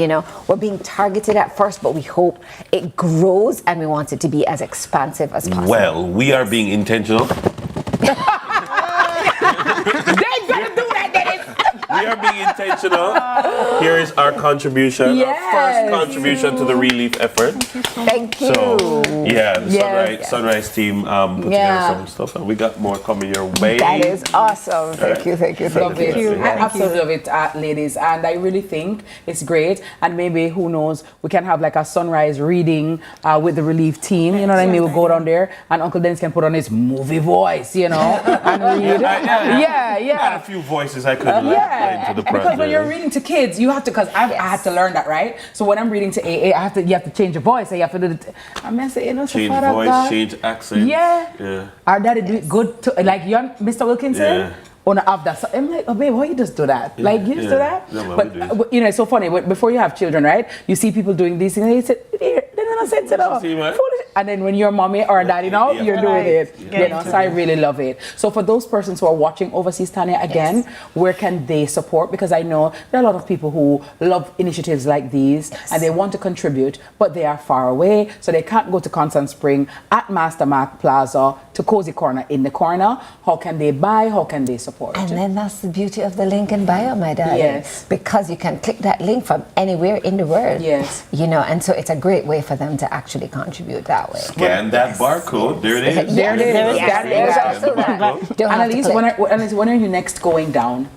we're being targeted at first, but we hope it grows and we want it to be as expansive as possible. Well, we are being intentional. They better do that, Dennis. We are being intentional. Here is our contribution, our first contribution to the relief effort. Thank you. So, the Sunrise team put together some stuff, and we got more coming your way. That is awesome. Thank you. Love it. I absolutely love it, ladies. And I really think it's great. And maybe, who knows, we can have like a Sunrise reading with the relief team. You know what I mean? We'll go down there, and Uncle Dennis can put on his movie voice, and read. I had a few voices I could let into the process. Because when you're reading to kids, you have to, because I had to learn that, right? So when I'm reading to AA, you have to change your voice. You have to do the, change voice, change accent. Yeah. Our daddy do it good too. Like young Mr. Wilkinson. Yeah. On have that. So I'm like, oh babe, why you just do that? Like you just do that? No, but it's so funny. Before you have children, right? You see people doing these things, and you say, they're not sense at all. And then when you're mommy or daddy now, you're doing it. So I really love it. So for those persons who are watching overseas, Tanya, again, where can they support? Because I know there are a lot of people who love initiatives like these and they want to contribute, but they are far away, so they can't go to Constant Spring, at Master Mark Plaza, to Cozy Corner in the corner. How can they buy? How can they support? And then that's the beauty of the link in bio, my darling. Yes. Because you can click that link from anywhere in the world. Yes. And so it's a great way for them to actually contribute that way. Scan that barcode. There it is. There it is. There's also that. Annalise, when are you next going down?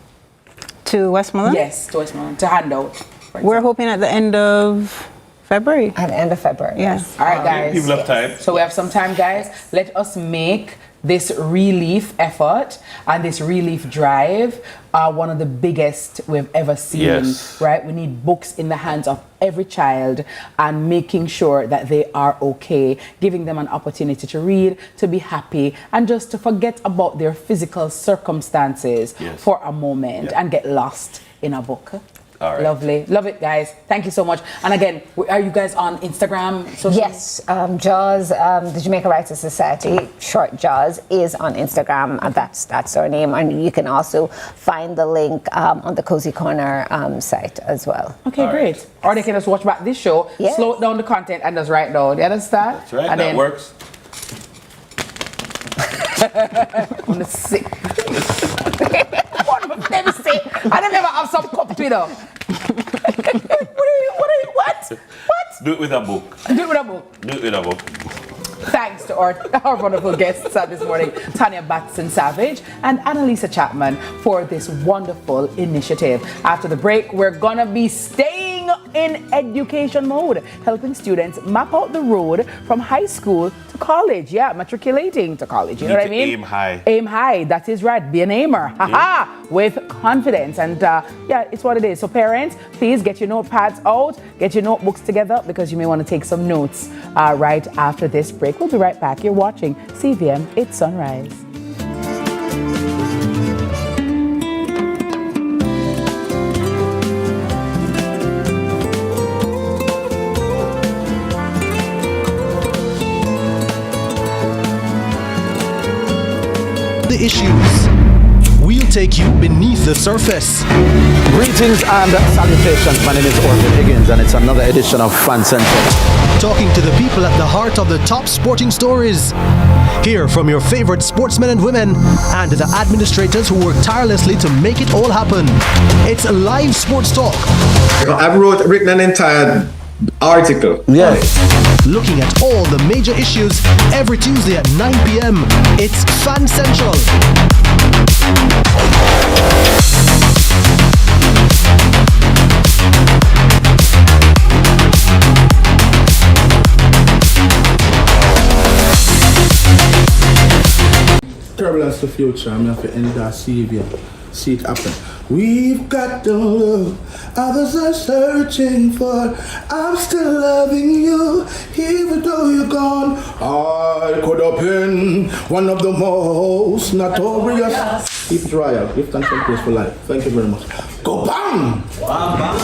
To Westmoreland? Yes, to Westmoreland, to hand out. We're hoping at the end of February. At the end of February. Yes. All right, guys. People have time. So we have some time, guys. Let us make this relief effort and this relief drive one of the biggest we've ever seen, right? We need books in the hands of every child and making sure that they are okay, giving them an opportunity to read, to be happy, and just to forget about their physical circumstances for a moment and get lost in a book. All right. Lovely. Love it, guys. Thank you so much. And again, are you guys on Instagram? Yes. JAWS, the Jamaica Writers Society, short JAWS, is on Instagram. That's our name. And you can also find the link on the Cozy Corner site as well. Okay, great. Or they can just watch back this show, slow down the content, and just write down. You understand? That's right. And that works. I'm sick. Let me see. I don't ever have some cup to it up. What? Do it with a book. Do it with a book. Do it with a book. Thanks to our wonderful guests this morning, Tanya Batson-Savage and Annalisa Chapman, for this wonderful initiative. After the break, we're gonna be staying in education mode, helping students map out the road from high school to college. Yeah, matriculating to college. You know what I mean? Aim high. Aim high. That is right. Be an aimer. Haha. With confidence. And it's what it is. So parents, please get your notepads out, get your notebooks together, because you may want to take some notes right after this break. We'll be right back. You're watching CVM It's Sunrise. issues. We'll take you beneath the surface. Greetings and salutations. My name is Orville Higgins, and it's another edition of Fan Central. Talking to the people at the heart of the top sporting stories. Hear from your favorite sportsmen and women and the administrators who work tirelessly to make it all happen. It's live sports talk. I've written an entire article. Yes. Looking at all the major issues every Tuesday at 9 p.m. It's Fan Central. Turbulence to future, I'm have to end that CVM. See it happen. We've got the love others are searching for. I'm still loving you, even though you're gone. I could have been one of the most notorious. Keep it royal. Give thanks and praise for life. Thank you very much. Go bang! Bam, bam.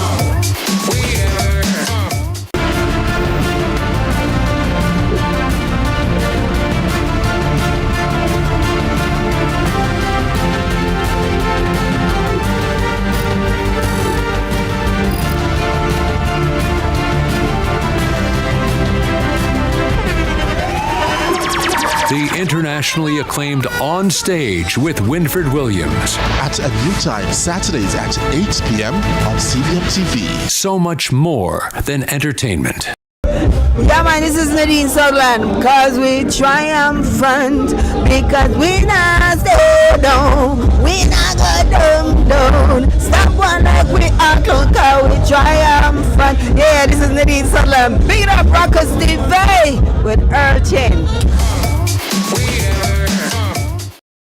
The internationally acclaimed On Stage with Winfred Williams. At a new time, Saturdays at 8 p.m. on CVM TV. So much more than entertainment. Yeah, man, this is Nadine Sutherland, cause we triumphant, because we not stay down, we not go down. Stop one like we are, cause we triumphant. Yeah, this is Nadine Sutherland, beat up Rockers TV with Urchin.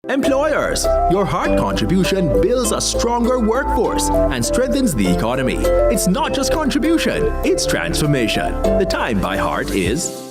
Employers, your hard contribution builds a stronger workforce and strengthens the economy. It's not just contribution, it's transformation. The time by heart is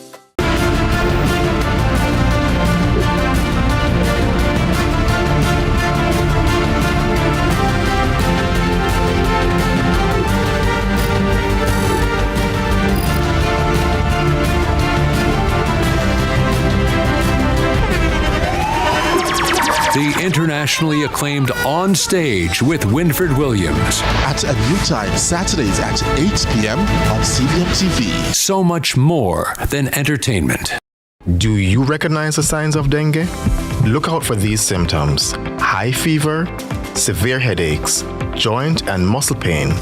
The internationally acclaimed On Stage with Winfred Williams. At a new time, Saturdays at 8 p.m. on CVM TV. So much more than entertainment. Do you recognize the signs of dengue? Look out for these symptoms: high fever, severe headaches, joint and muscle pain,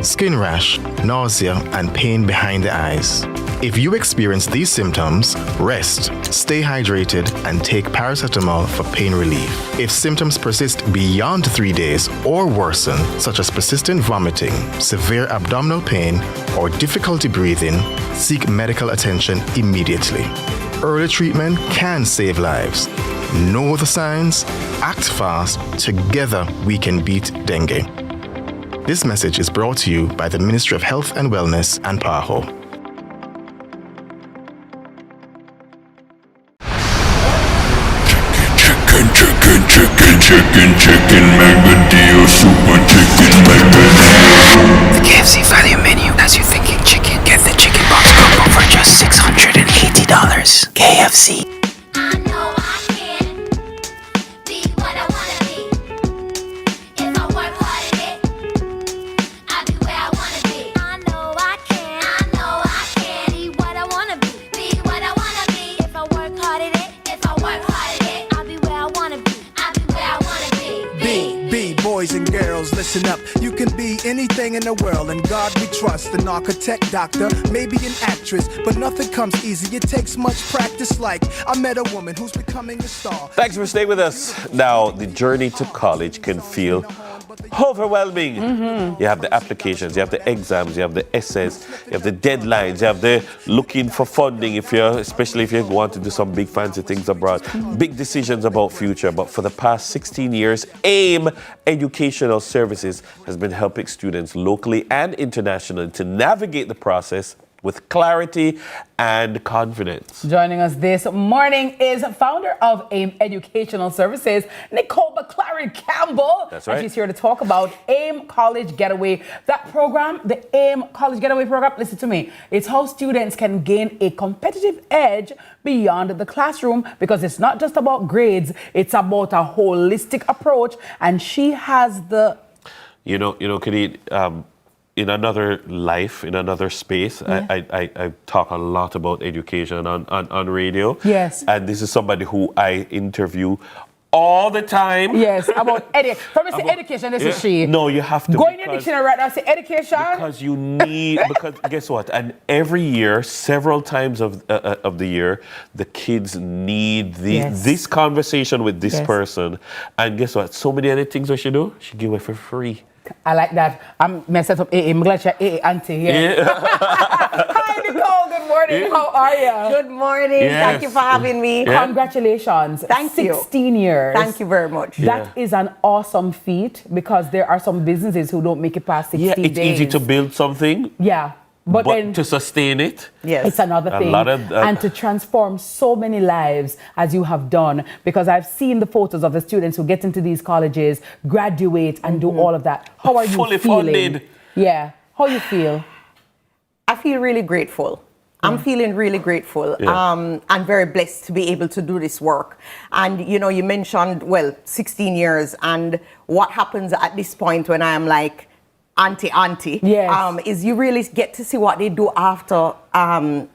skin rash, nausea, and pain behind the eyes. If you experience these symptoms, rest, stay hydrated, and take paracetamol for pain relief. If symptoms persist beyond 3 days or worsen, such as persistent vomiting, severe abdominal pain, or difficulty breathing, seek medical attention immediately. Early treatment can save lives. Know the signs, act fast, together we can beat dengue. This message is brought to you by the Ministry of Health and Wellness and PAHO. Chicken, mega deal, super chicken, mega deal. The KFC value menu has you thinking chicken. Get the chicken box combo for just $680. KFC. Boys and girls, listen up. You can be anything in the world, and God we trust. An architect, doctor, maybe an actress, but nothing comes easy. It takes much practice. Like I met a woman who's becoming a star. Thanks for staying with us. Now, the journey to college can feel overwhelming. You have the applications, you have the exams, you have the essays, you have the deadlines, you have the looking for funding, especially if you want to do some big fancy things abroad. Big decisions about future. But for the past 16 years, AIM Educational Services has been helping students locally and internationally to navigate the process with clarity and confidence. Joining us this morning is founder of AIM Educational Services, Nicole McLaren Campbell. That's right. And she's here to talk about AIM College Getaway. That program, the AIM College Getaway program, listen to me, it's how students can gain a competitive edge beyond the classroom, because it's not just about grades, it's about a holistic approach. And she has the... You know, Khalid, in another life, in another space, I talk a lot about education on radio. Yes. And this is somebody who I interview all the time. Yes, about education. From say education, this is she. No, you have to. Go in your dictionary right now, say education. Because you need, because guess what? And every year, several times of the year, the kids need this conversation with this person. And guess what? So many other things that she do, she give away for free. I like that. I'm set up AA. I'm glad you're AA auntie here. Yeah. Hi, Nicole. Good morning. Yeah. How are you? Good morning. Yes. Thank you for having me. Yeah. Congratulations. Thank you. 16 years. Thank you very much. That is an awesome feat, because there are some businesses who don't make it past 16 days. Yeah, it's easy to build something. Yeah. But then to sustain it, it's another thing. And to transform so many lives as you have done, because I've seen the photos of the students who get into these colleges, graduate, and do all of that. How are you Fully feeling? Funded. Yeah. How you feel? I feel really grateful. I'm feeling really grateful. I'm very blessed to be able to do this work. And, you know, you mentioned, 16 years. And what happens at this point when I am like, auntie, is you really get to see what they do after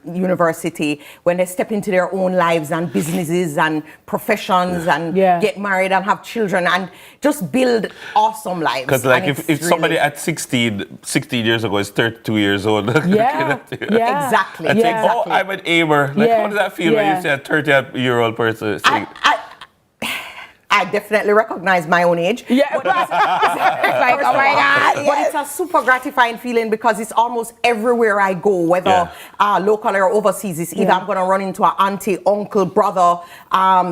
university, when they step into their own lives and businesses and professions and get married and have children and just build awesome lives. Because like if somebody at 16 years ago is 32 years old. Exactly. I think, oh, I'm an aimer. Like, how does that feel when you see a 30-year-old person saying... I definitely recognize my own age. Yeah, but it's like, oh my God. But it's a super gratifying feeling, because it's almost everywhere I go, whether local or overseas. It's either I'm going to run into an auntie, uncle, brother,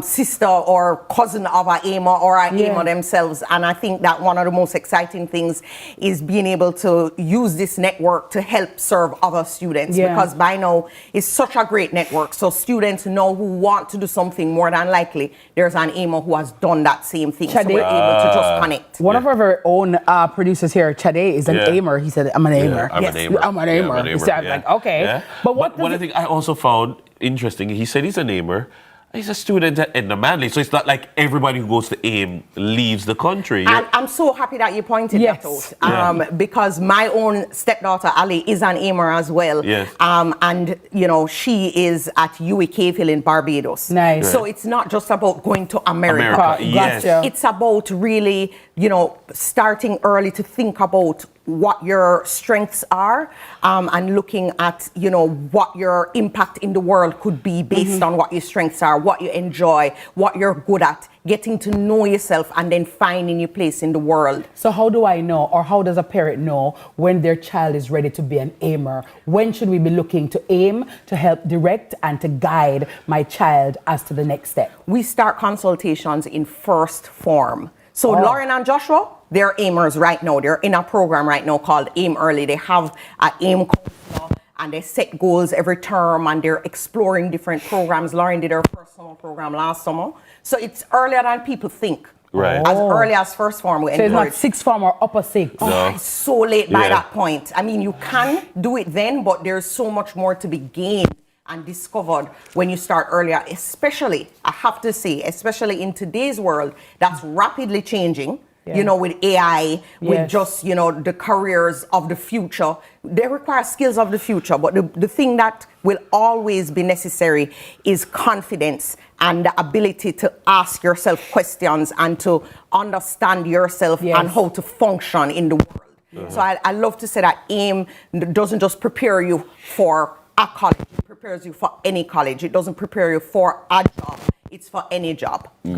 sister, or cousin of an aimer or an aimer themselves. And I think that one of the most exciting things is being able to use this network to help serve other students, because by now it's such a great network. So students know who want to do something, more than likely there's an aimer who has done that same thing. So we're able to just connect. One of our very own producers here, Chade, is an aimer. He said, I'm an aimer. I'm an aimer. I'm an aimer. He said, like, okay. But one thing I also found interesting, he said he's an aimer. He's a student at Edna Manley, so it's not like everybody who goes to AIM leaves the country. And I'm so happy that you pointed that out, because my own stepdaughter, Ali, is an aimer as well. Yes. And, you know, she is at UWI Cave Hill in Barbados. Nice. So it's not just about going to America. Yes. It's about really, you know, starting early to think about what your strengths are, and looking at, you know, what your impact in the world could be based on what your strengths are, what you enjoy, what you're good at, getting to know yourself, and then finding your place in the world. So how do I know, or how does a parent know when their child is ready to be an aimer? When should we be looking to AIM to help direct and to guide my child as to the next step? We start consultations in first form. So Lauren and Joshua, they're aimers right now. They're in a program right now called AIM Early. They have an AIM counselor, and they set goals every term, and they're exploring different programs. Lauren did her first summer program last summer. So it's earlier than people think. Right. As early as first form, we encourage. So it's not sixth form or upper sixth? No. It's so late by that point. I mean, you can do it then, but there's so much more to be gained and discovered when you start earlier, especially, I have to say, especially in today's world that's rapidly changing, you know, with AI, with just, you know, the careers of the future. They require skills of the future, but the thing that will always be necessary is confidence and the ability to ask yourself questions and to understand yourself and how to function in the world. So I love to say that AIM doesn't just prepare you for a college, it prepares you for any college. It doesn't prepare you for a job. It's for any job. I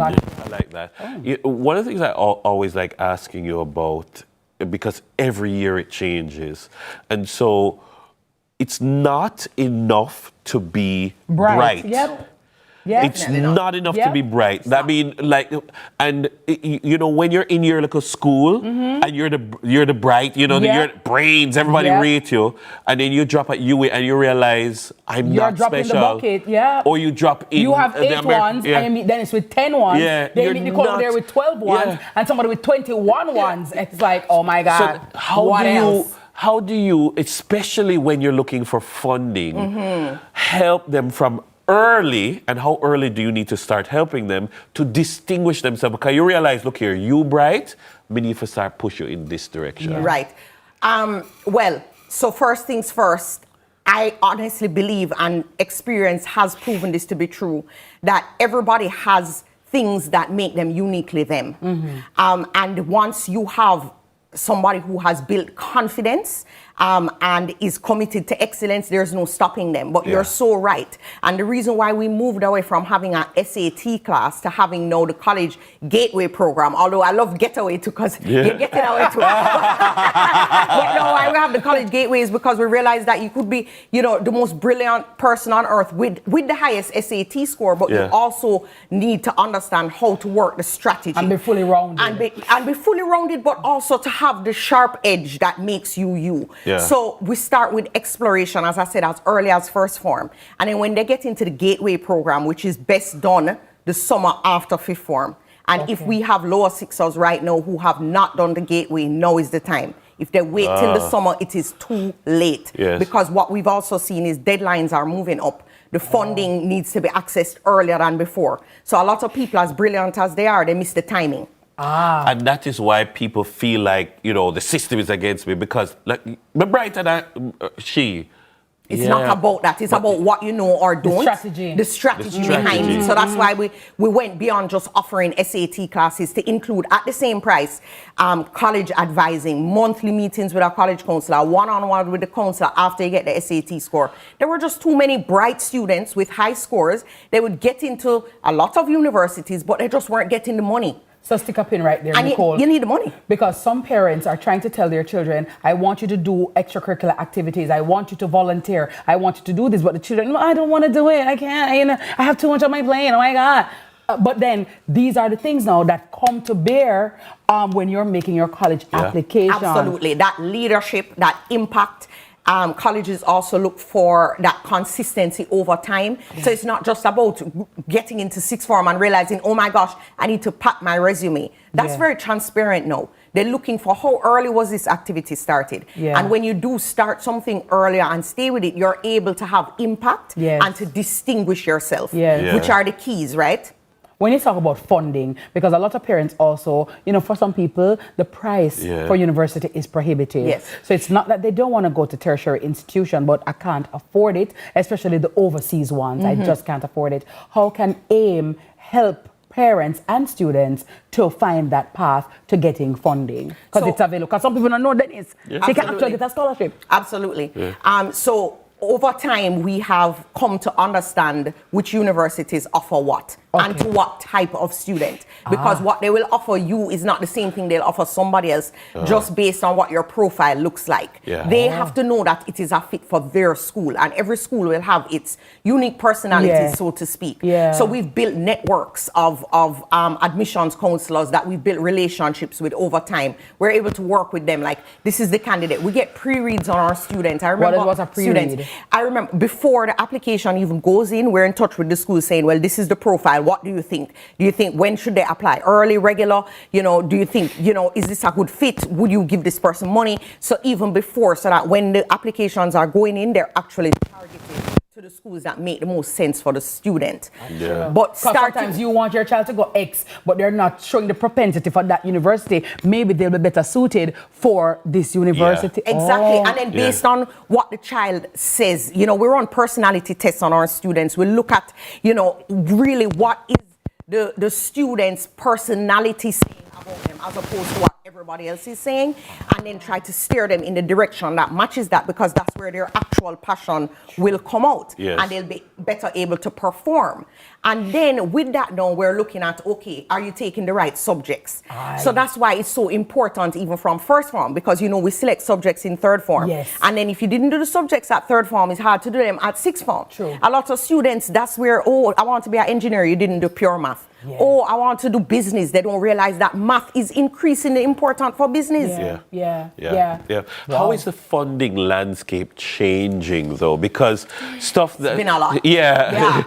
like that. One of the things I always like asking you about, because every year it changes, and so it's not enough to be bright. Yeah. It's not enough to be bright. I mean, like, and you know, when you're in your little school and you're the bright, you know, you're brains, everybody rate you, and then you drop at UA and you realize you're not dropping special. The bucket, Or you drop in. You have 8 ones, and you meet Dennis with 10 ones. Yeah, then you meet Nicole there with 12 ones, and somebody with 21 ones. It's like, oh my God. So how do you, especially when you're looking for funding, help them from early, and how early do you need to start helping them to distinguish themselves? Because you realize, look here, you bright, we need to start push you in this direction. Right. Well, so first things first, I honestly believe, and experience has proven this to be true, that everybody has things that make them uniquely them. And once you have somebody who has built confidence and is committed to excellence, there's no stopping them. But you're so right. And the reason why we moved away from having an SAT class to having now the college gateway program, although I love getaway too, because you're getting away too. But no, why we have the college gateways, because we realize that you could be, you know, the most brilliant person on earth with the highest SAT score, but you also need to understand how to work the strategy. And be fully rounded. And be fully rounded, but also to have the sharp edge that makes you you. So we start with exploration, as I said, as early as first form. And then when they get into the gateway program, which is best done the summer after fifth form. And if we have lower sixers right now who have not done the gateway, now is the time. If they wait till the summer, it is too late. Because what we've also seen is deadlines are moving up. The funding needs to be accessed earlier than before. So a lot of people, as brilliant as they are, they miss the timing. And that is why people feel like, you know, the system is against me, because like, but brighter than she. It's not about that. It's about what you know or don't. The strategy behind it. So that's why we went beyond just offering SAT classes to include at the same price college advising, monthly meetings with our college counselor, one-on-one with the counselor after you get the SAT score. There were just too many bright students with high scores. They would get into a lot of universities, but they just weren't getting the money. So stick a pin right there, and Nicole. You need the money. Because some parents are trying to tell their children, I want you to do extracurricular activities. I want you to volunteer. I want you to do this. But the children, no, I don't want to do it. I can't. I have too much on my plate. Oh, my God. But then these are the things now that come to bear when you're making your college application. Absolutely. That leadership, that impact. Colleges also look for that consistency over time. So it's not just about getting into sixth form and realizing, oh my gosh, I need to pack my resume. That's very transparent now. They're looking for how early was this activity started. And when you do start something earlier and stay with it, you're able to have impact and to distinguish yourself, which are the keys, right? When you talk about funding, because a lot of parents also, you know, for some people, the price for university is prohibitive. So it's not that they don't want to go to tertiary institution, but I can't afford it, especially the overseas ones. I just can't afford it. How can AIM help parents and students to find that path to getting funding? Because it's available. Because some people don't know that they can actually get a scholarship. Absolutely. So over time, we have come to understand which universities offer what and to what type of student. Because what they will offer you is not the same thing they'll offer somebody else just based on what your profile looks like. They have to know that it is a fit for their school, and every school will have its unique personality, so to speak. So we've built networks of admissions counselors that we've built relationships with over time. We're able to work with them like, this is the candidate. We get pre-reads on our students. I remember what was a pre-read? I remember before the application even goes in, we're in touch with the school saying, well, this is the profile. What do you think? Do you think, when should they apply? Early, regular? You know, do you think, you know, is this a good fit? Would you give this person money? So even before, so that when the applications are going in, they're actually targeted to the schools that make the most sense for the student. But sometimes you want your child to go X, but they're not showing the propensity for that university. Maybe they'll be better suited for this university. Exactly. And then based on what the child says, you know, we run personality tests on our students. We look at, you know, really what is the student's personality saying about them as opposed to what everybody else is saying, and then try to steer them in the direction that matches that, because that's where their actual passion will come out. Yes. And they'll be better able to perform. And then with that now, we're looking at, okay, are you taking the right subjects? So that's why it's so important even from first form, because you know we select subjects in third form. Yes. And then if you didn't do the subjects at third form, it's hard to do them at sixth form. True. A lot of students, that's where, oh, I want to be an engineer, you didn't do pure math. Yeah. Oh, I want to do business. They don't realize that math is increasingly important for business. Yeah. How is the funding landscape changing though? Because stuff that It's been a lot. Yeah.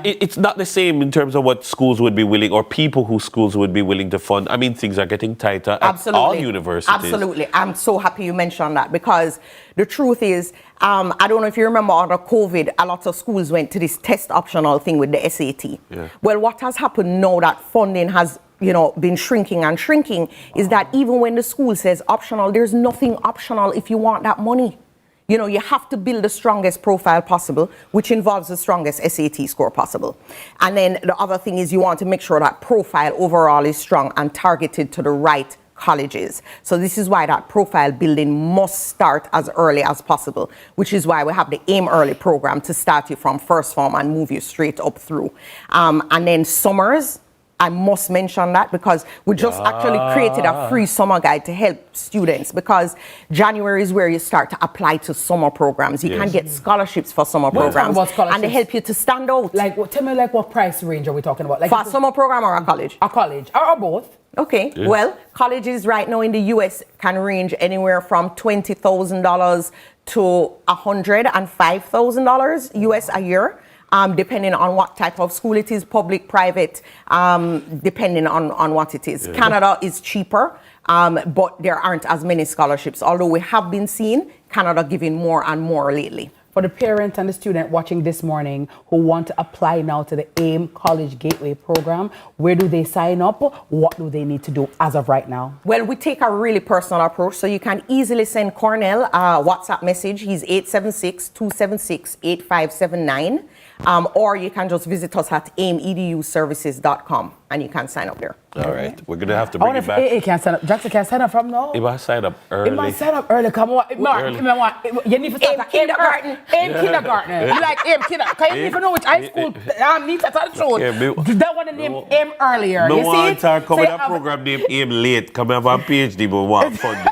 It's not the same in terms of what schools would be willing, or people who schools would be willing to fund. I mean, things are getting tighter at all universities. Absolutely. I'm so happy you mentioned that, because the truth is, I don't know if you remember under COVID, a lot of schools went to this test optional thing with the SAT. Yeah. Well, what has happened now that funding has, been shrinking and shrinking, is that even when the school says optional, there's nothing optional if you want that money. You have to build the strongest profile possible, which involves the strongest SAT score possible. And then the other thing is you want to make sure that profile overall is strong and targeted to the right colleges. So this is why that profile building must start as early as possible, which is why we have the Aim Early program to start you from first form and move you straight up through. And then summers, I must mention that, because we just actually created a free summer guide to help students, because January is where you start to apply to summer programs. You can get scholarships for summer programs, and they help you to stand out. Tell me what price range are we talking about? For a summer program or a college? A college, or both. Okay, well, colleges right now in the US can range anywhere from $20,000 to $105,000 US a year, depending on what type of school it is, public, private, depending on what it is. Canada is cheaper, but there aren't as many scholarships, although we have been seeing Canada giving more and more lately. For the parent and the student watching this morning who want to apply now to the AIM College Gateway program, where do they sign up? What do they need to do as of right now? Well, we take a really personal approach, so you can easily send Cornell a WhatsApp message. He's 876-276-8579. Or you can just visit us at aimeduservices.com and you can sign up there. All right. We're going to have to bring it back. It can't sign up. Jackson can't sign up from now. It must sign up early. It must sign up early. Come on. You need to start at kindergarten. Kindergarten. You like AIM kindergarten. Because you need to know which high school needs to tell the truth. That one name AIM earlier. No You see one it? talk come with a program named AIM late. Come have a PhD, but want funding.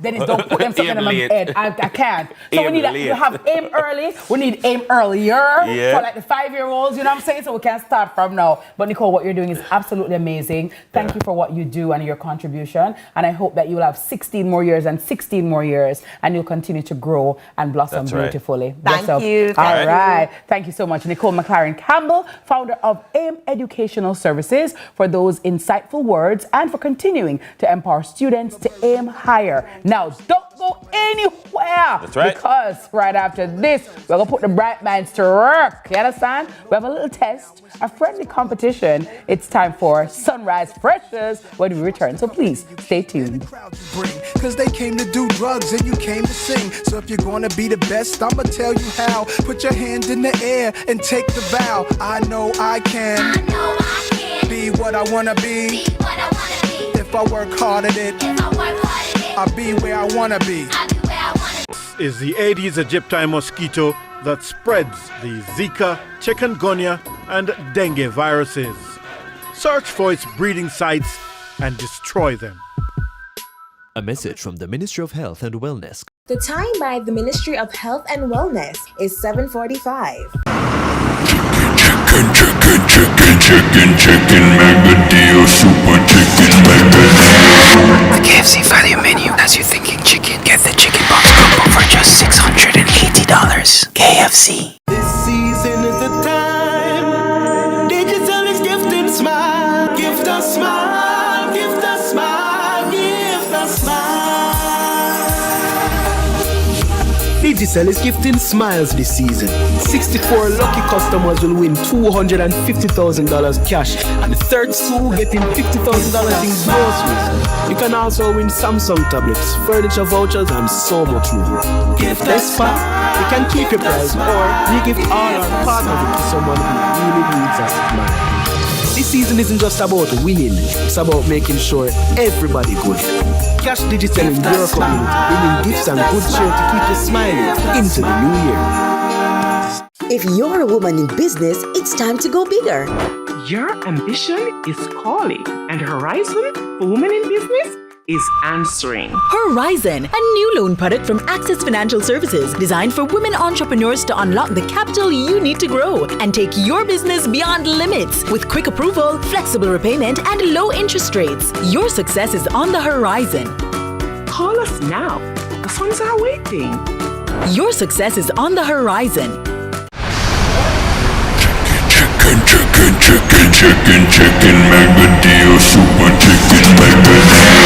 Dennis, don't put them something in my head. I can't. So we have AIM early. We need AIM earlier for like the 5-year-olds, you know what I'm saying? So we can start from now. But Nicole, what you're doing is absolutely amazing. Thank you for what you do and your contribution. And I hope that you'll have 16 more years and 16 more years and you'll continue to grow and blossom beautifully. Thank you. All right. Thank you so much. Nicole McLaren Campbell, founder of AIM Educational Services, for those insightful words and for continuing to empower students to aim higher. Now, don't go anywhere. That's right. Because right after this, we're going to put the bright minds to work. You understand? We have a little test, a friendly competition. It's time for Sunrise Freshers when we return. So please stay tuned. Cause they came to do drugs and you came to sing. So if you're gonna be the best, I'ma tell you how. Put your hand in the air and take the vow. I know I can. Be what I wanna be. If I work hard at it. I'll be where I wanna be. Is the Aedes aegypti mosquito that spreads the Zika, chikungunya, and dengue viruses. Search for its breeding sites and destroy them. A message from the Ministry of Health and Wellness. The time by the Ministry of Health and Wellness is 7:45. Chicken, mega deal, super chicken, mega deal. The KFC value menu has you thinking chicken. Get the chicken box combo for just $680. KFC. This season is the time. Digital is gifting smile. Gift a smile, gift a smile, gift a smile. Digicel is gifting smiles this season. 64 lucky customers will win $250,000 cash, and the third school getting $50,000 in groceries. You can also win Samsung tablets, furniture vouchers, and so much more. Gift this part, you can keep your prize, or we give all our partners to someone who really needs a smile. This season isn't just about winning, it's about making sure everybody good. Cash Digital in your community, bringing gifts and good cheer to keep you smiling into the new year. If you're a woman in business, it's time to go bigger. Your ambition is calling, and Horizon for Women in Business is answering. Horizon, a new loan product from Access Financial Services designed for women entrepreneurs to unlock the capital you need to grow and take your business beyond limits. With quick approval, flexible repayment, and low interest rates, your success is on the horizon. Call us now. The funds are waiting. Your success is on the horizon. Chicken, mega deal, super chicken, mega deal.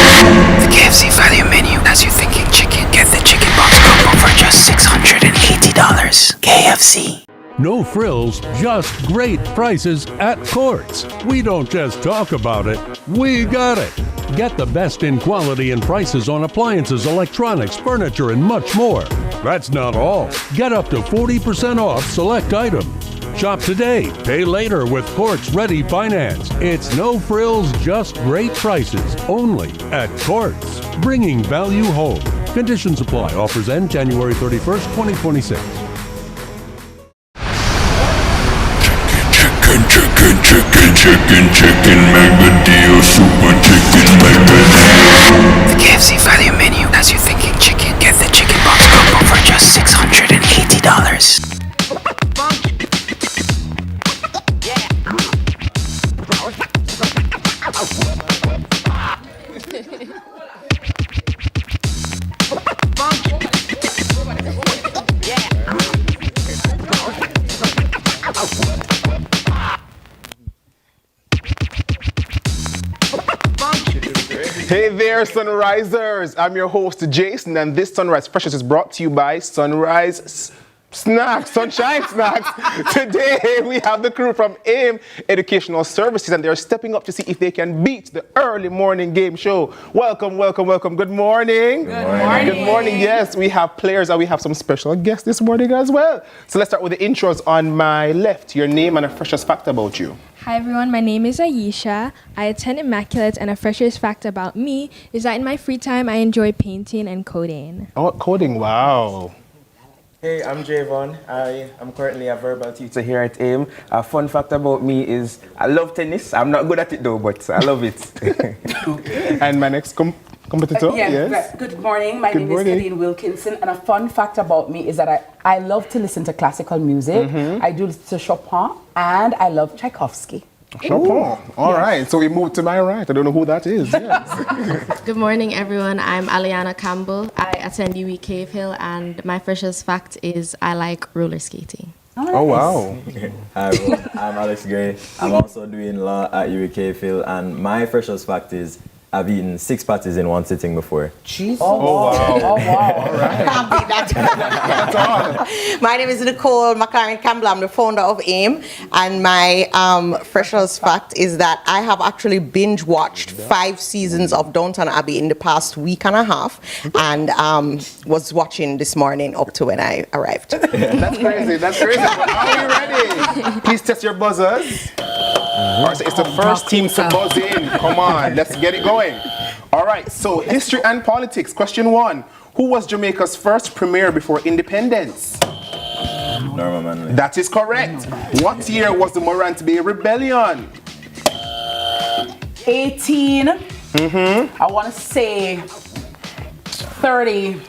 The KFC value menu has you thinking chicken. Get the chicken box combo for just $680. KFC. No frills, just great prices at Courts. We don't just talk about it, we got it. Get the best in quality and prices on appliances, electronics, furniture, and much more. That's not all. Get up to 40% off select items. Shop today, pay later with Courts Ready Finance. It's no frills, just great prices. Only at Courts. Bringing value home. Conditions apply. Offers end January 31st, 2026. Chicken, mega deal, super chicken, mega deal. The KFC value menu has you thinking chicken. Get the chicken box combo for just $680. Hey there, Sunrisers! I'm your host, Jason, and this Sunrise Precious is brought to you by Sunrise Snacks, Sunshine Snacks. Today, we have the crew from AIM Educational Services, and they're stepping up to see if they can beat the early morning game show. Welcome, welcome, welcome. Good morning. Good morning. Good morning. Yes, we have players and we have some special guests this morning as well. So let's start with the intros on my left. Your name and a freshest fact about you. Hi everyone, my name is Aisha. I attend Immaculate, and a freshest fact about me is that in my free time I enjoy painting and coding. Oh, coding, wow. Hey, I'm Javon. I am currently a verbal teacher here at AIM. A fun fact about me is I love tennis. I'm not good at it though, but I love it. And my next competitor? Yes. Good morning. My name is Colleen Wilkinson, and a fun fact about me is that I love to listen to classical music. I do listen to Chopin, and I love Tchaikovsky. Chopin. All right. So we move to my right. I don't know who that is. Yes. Good morning, everyone. I'm Aliana Campbell. I attend UWI Cave Hill, and my freshest fact is I like roller skating. Oh, wow. Hi, everyone. I'm Alex Gray. I'm also doing law at UWI Cave Hill, and my freshest fact is I've eaten 6 patties in one sitting before. Jesus. Oh, wow. Oh, wow. All right. Can't beat that. That's all. My name is Nicole McLaren Campbell. I'm the founder of AIM. And my freshest fact is that I have actually binge watched 5 seasons of Downton Abbey in the past week and a half. And was watching this morning up to when I arrived. That's crazy. That's crazy. But are we ready? Please test your buzzers. All right, so it's the first team to buzz in. Come on, let's get it going. All right, so history and politics. Question 1. Who was Jamaica's first premier before independence? Norma Manley. That is correct. What year was the Morant Bay Rebellion? 18. I want to say 30.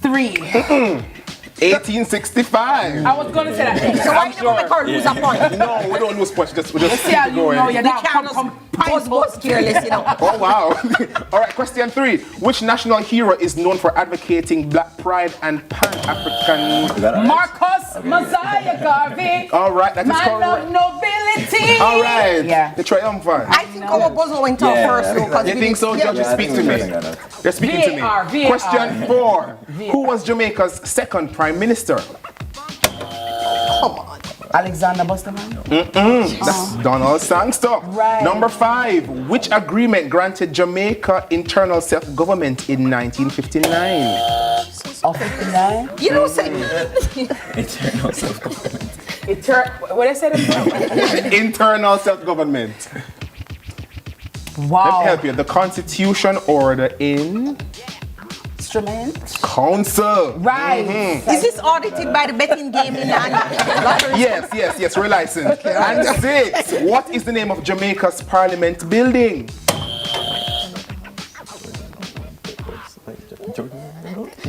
3. 1865. I was going to say that. So why you make her lose a point? No, we don't lose points. We just see how you going. know you're not careless, you know. Oh, wow. All right, question 3. Which national hero is known for advocating black pride and pan-African... Marcus Messiah Garvey. All right, that is Man correct. of nobility. All right. Yeah. The triumphant. I think our buzzer went off first. You think so? Just speak to me. They're speaking to me. VAR. Question 4. Who was Jamaica's second prime minister? Come on. Alexander Busterman? That's Donald Sangster. Right. Number 5. Which agreement granted Jamaica internal self-government in 1959? Of 59? You know, say Internal self-government. What I said? Internal self-government. Wow. Let me help you. The Constitution order in Instrument. Council. Right. Is this audited by the betting gaming and lottery? Yes, we're licensed. And 6, what is the name of Jamaica's Parliament building?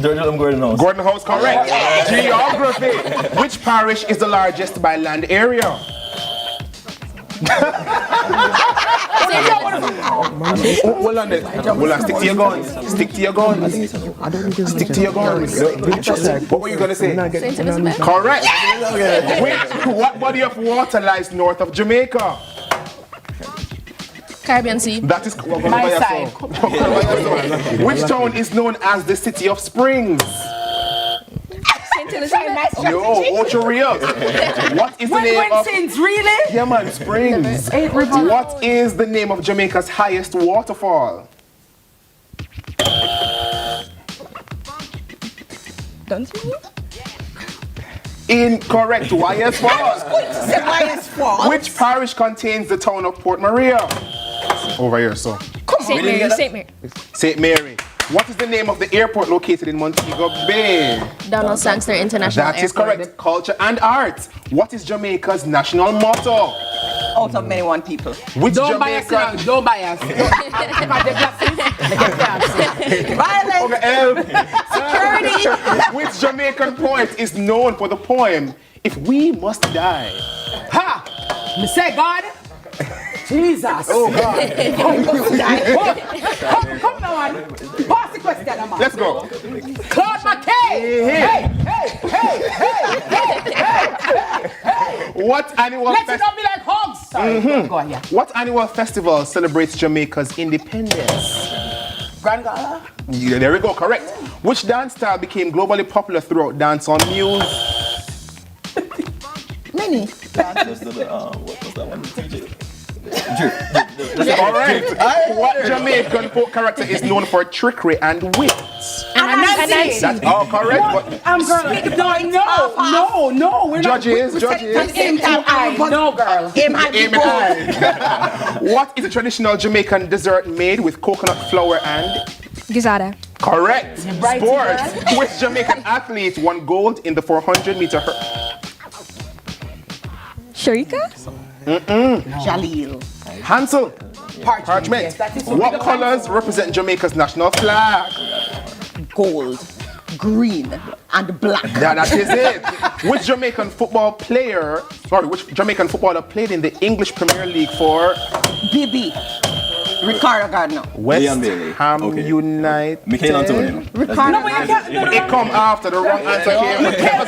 Gordon House. Gordon House, correct. Geography. Which parish is the largest by land area? Hold on there. Hold on, stick to your guns. Stick to your guns. Stick to your guns. What were you going to say? Correct. What body of water lies north of Jamaica? Caribbean Sea. That is My side. Which town is known as the City of Springs? St. Elizabeth. No, Ocho Rios. What is the name of... Really? Yeah, man, Springs. What is the name of Jamaica's highest waterfall? Don't you? Incorrect. YS Fall. Which parish contains the town of Port Maria? Over here, so. St. Mary. St. Mary. St. Mary. What is the name of the airport located in Montego Bay? Donald Sangster International That is Airport. correct. Culture and art. What is Jamaica's national motto? Out of many one people. Which Don't buy Jamaican... us. Don't buy us. Violence. Security. Which Jamaican poet is known for the poem "If We Must Die"? Ha! Me say God. Jesus. Oh God. Come on. Pass the question, man. Let's go. Claude McKay. Hey. What annual Let it not be like hogs. Sorry. Go on, yeah. What annual festival celebrates Jamaica's independence? Grand Gala. Yeah, there we go, correct. Which dance style became globally popular throughout dancehall music? Many. What was that one? Correct. What Jamaican folk character is known for trickery and wit? Anansi. That's all correct. But I'm girl. No. We're judges. No, girl. What is a traditional Jamaican dessert made with coconut flour and? Gizada. Correct. Right, Sports. Which Jamaican athlete won gold in the 400-meter hurdle? Sharika? Jalil. Hansel. Parchment. Yes, that is What colors represent Jamaica's national flag? Gold, green, and black. Yeah, that is it. Which Jamaican footballer played in the English Premier League for? Bibi. Ricardo Gardner. West Ham United. Michael Antonio. Ricardo It come after the wrong answer came.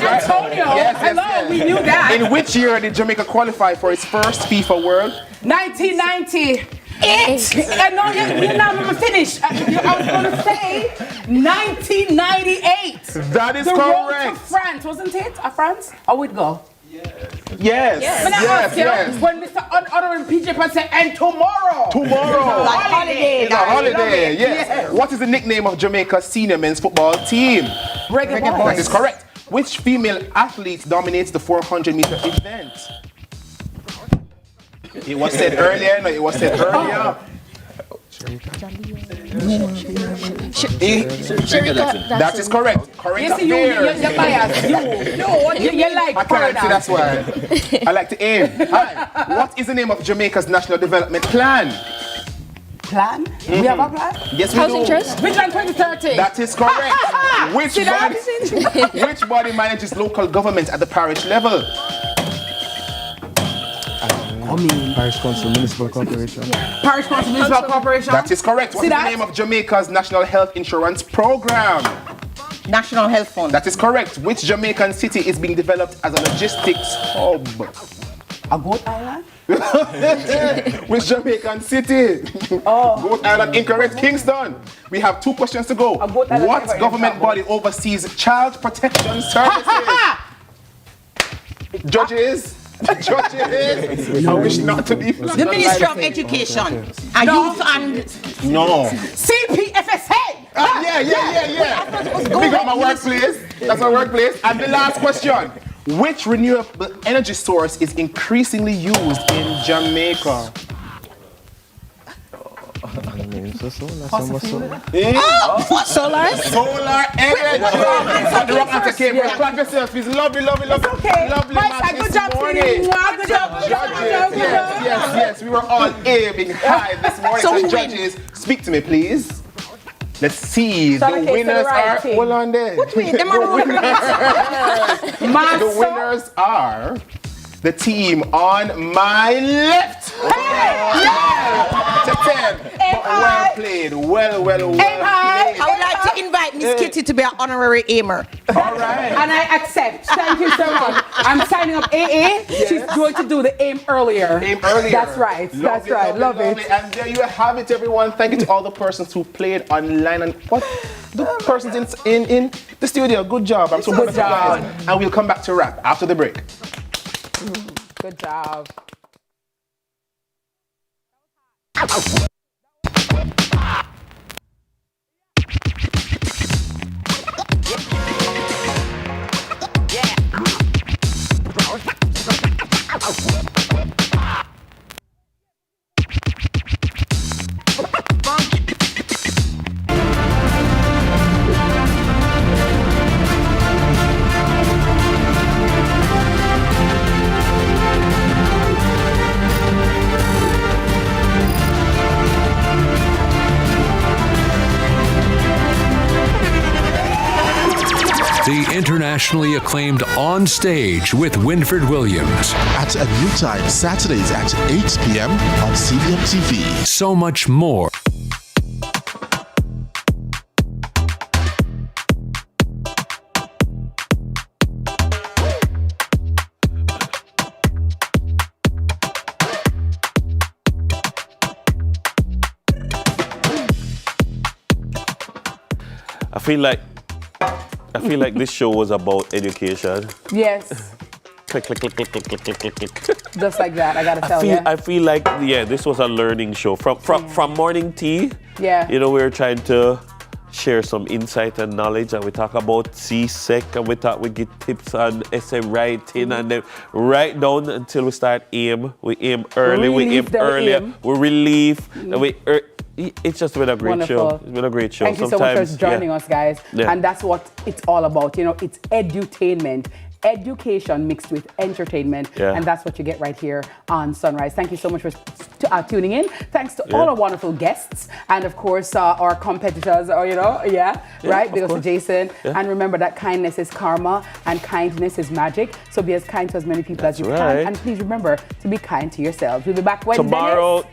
Antonio. Hello, we knew that. In which year did Jamaica qualify for its first FIFA World? 1998. No, you're not going to finish. I was going to say 1998. That is the correct. road to France, wasn't it? France? How would it go? Yes. When Mr. Honoring PJ said, and tomorrow. Holiday. It's a holiday, yes. What is the nickname of Jamaica's senior men's football team? Reggae That Boys. is correct. Which female athlete dominates the 400-meter event? It was said earlier. That is correct. Correct. Yes, you're biased. You like I can't see, that's why. I like to aim. Hi. What is the name of Jamaica's National Development Plan? Plan? We have a plan? Yes, we Housing do. Trust? Vision 2030. That is correct. Which body manages local government at the parish level? Parish Council Municipal Corporation. Parish Council Municipal Corporation. That is correct. What is the name of Jamaica's National Health Insurance Program? National Health Fund. That is correct. Which Jamaican city is being developed as a logistics hub? A Goat Island? Which Jamaican city? Goat Island, incorrect. Kingston. We have 2 questions to go. What government body oversees child protection services? Judges. I wish not to be. The Ministry of Education. And Youth and... No. CPFSA. Yeah. We got my workplace. That's my workplace. And the last question. Which renewable energy source is increasingly used in Jamaica? Solar? Solar energy. The wrong answer came first. Clap yourself, please. Lovely. Lovely It's okay. math Good this job, morning. Good job. Judges, yes. We were all aiming high this morning. So judges, speak to me, please. Let's see. The winners are. Hold on there. Which way? Them are The winners are the team on my left. Hey! To 10. But well played. Well played. I would like to invite Miss Kitty to be an honorary aimer. All right. And I accept. Thank you so much. I'm signing up AA. Yes. She's going to do the aim earlier. That's right. Love it. And there you have it, everyone. Thank you to all the persons who played online and what the persons in the studio. Good job. I'm so proud of you guys. And we'll come back to wrap after the break. Good job. The internationally acclaimed On Stage with Winfred Williams. At a new time, Saturdays at 8 p.m. on CVM TV. So much more. I feel like this show was about education. Yes. Click. Just like that, I gotta tell you. I feel like, this was a learning show. From morning tea, we were trying to share some insight and knowledge, and we talk about CSEC, and we give tips on essay writing, and then right down until we start aim. We aim early, we aim earlier, we relieve, and it's just been a great show. It's been a great show. Thank you so much for joining us, guys. Yeah. And that's what it's all about. It's edutainment. Education mixed with entertainment, and that's what you get right here on Sunrise. Thank you so much for tuning in. Thanks to all our wonderful guests, and of course our competitors, because of Jason. And remember that kindness is karma and kindness is magic. So be as kind to as many people as you can, and please remember to be kind to yourselves. We'll be back Wednesday. Tomorrow.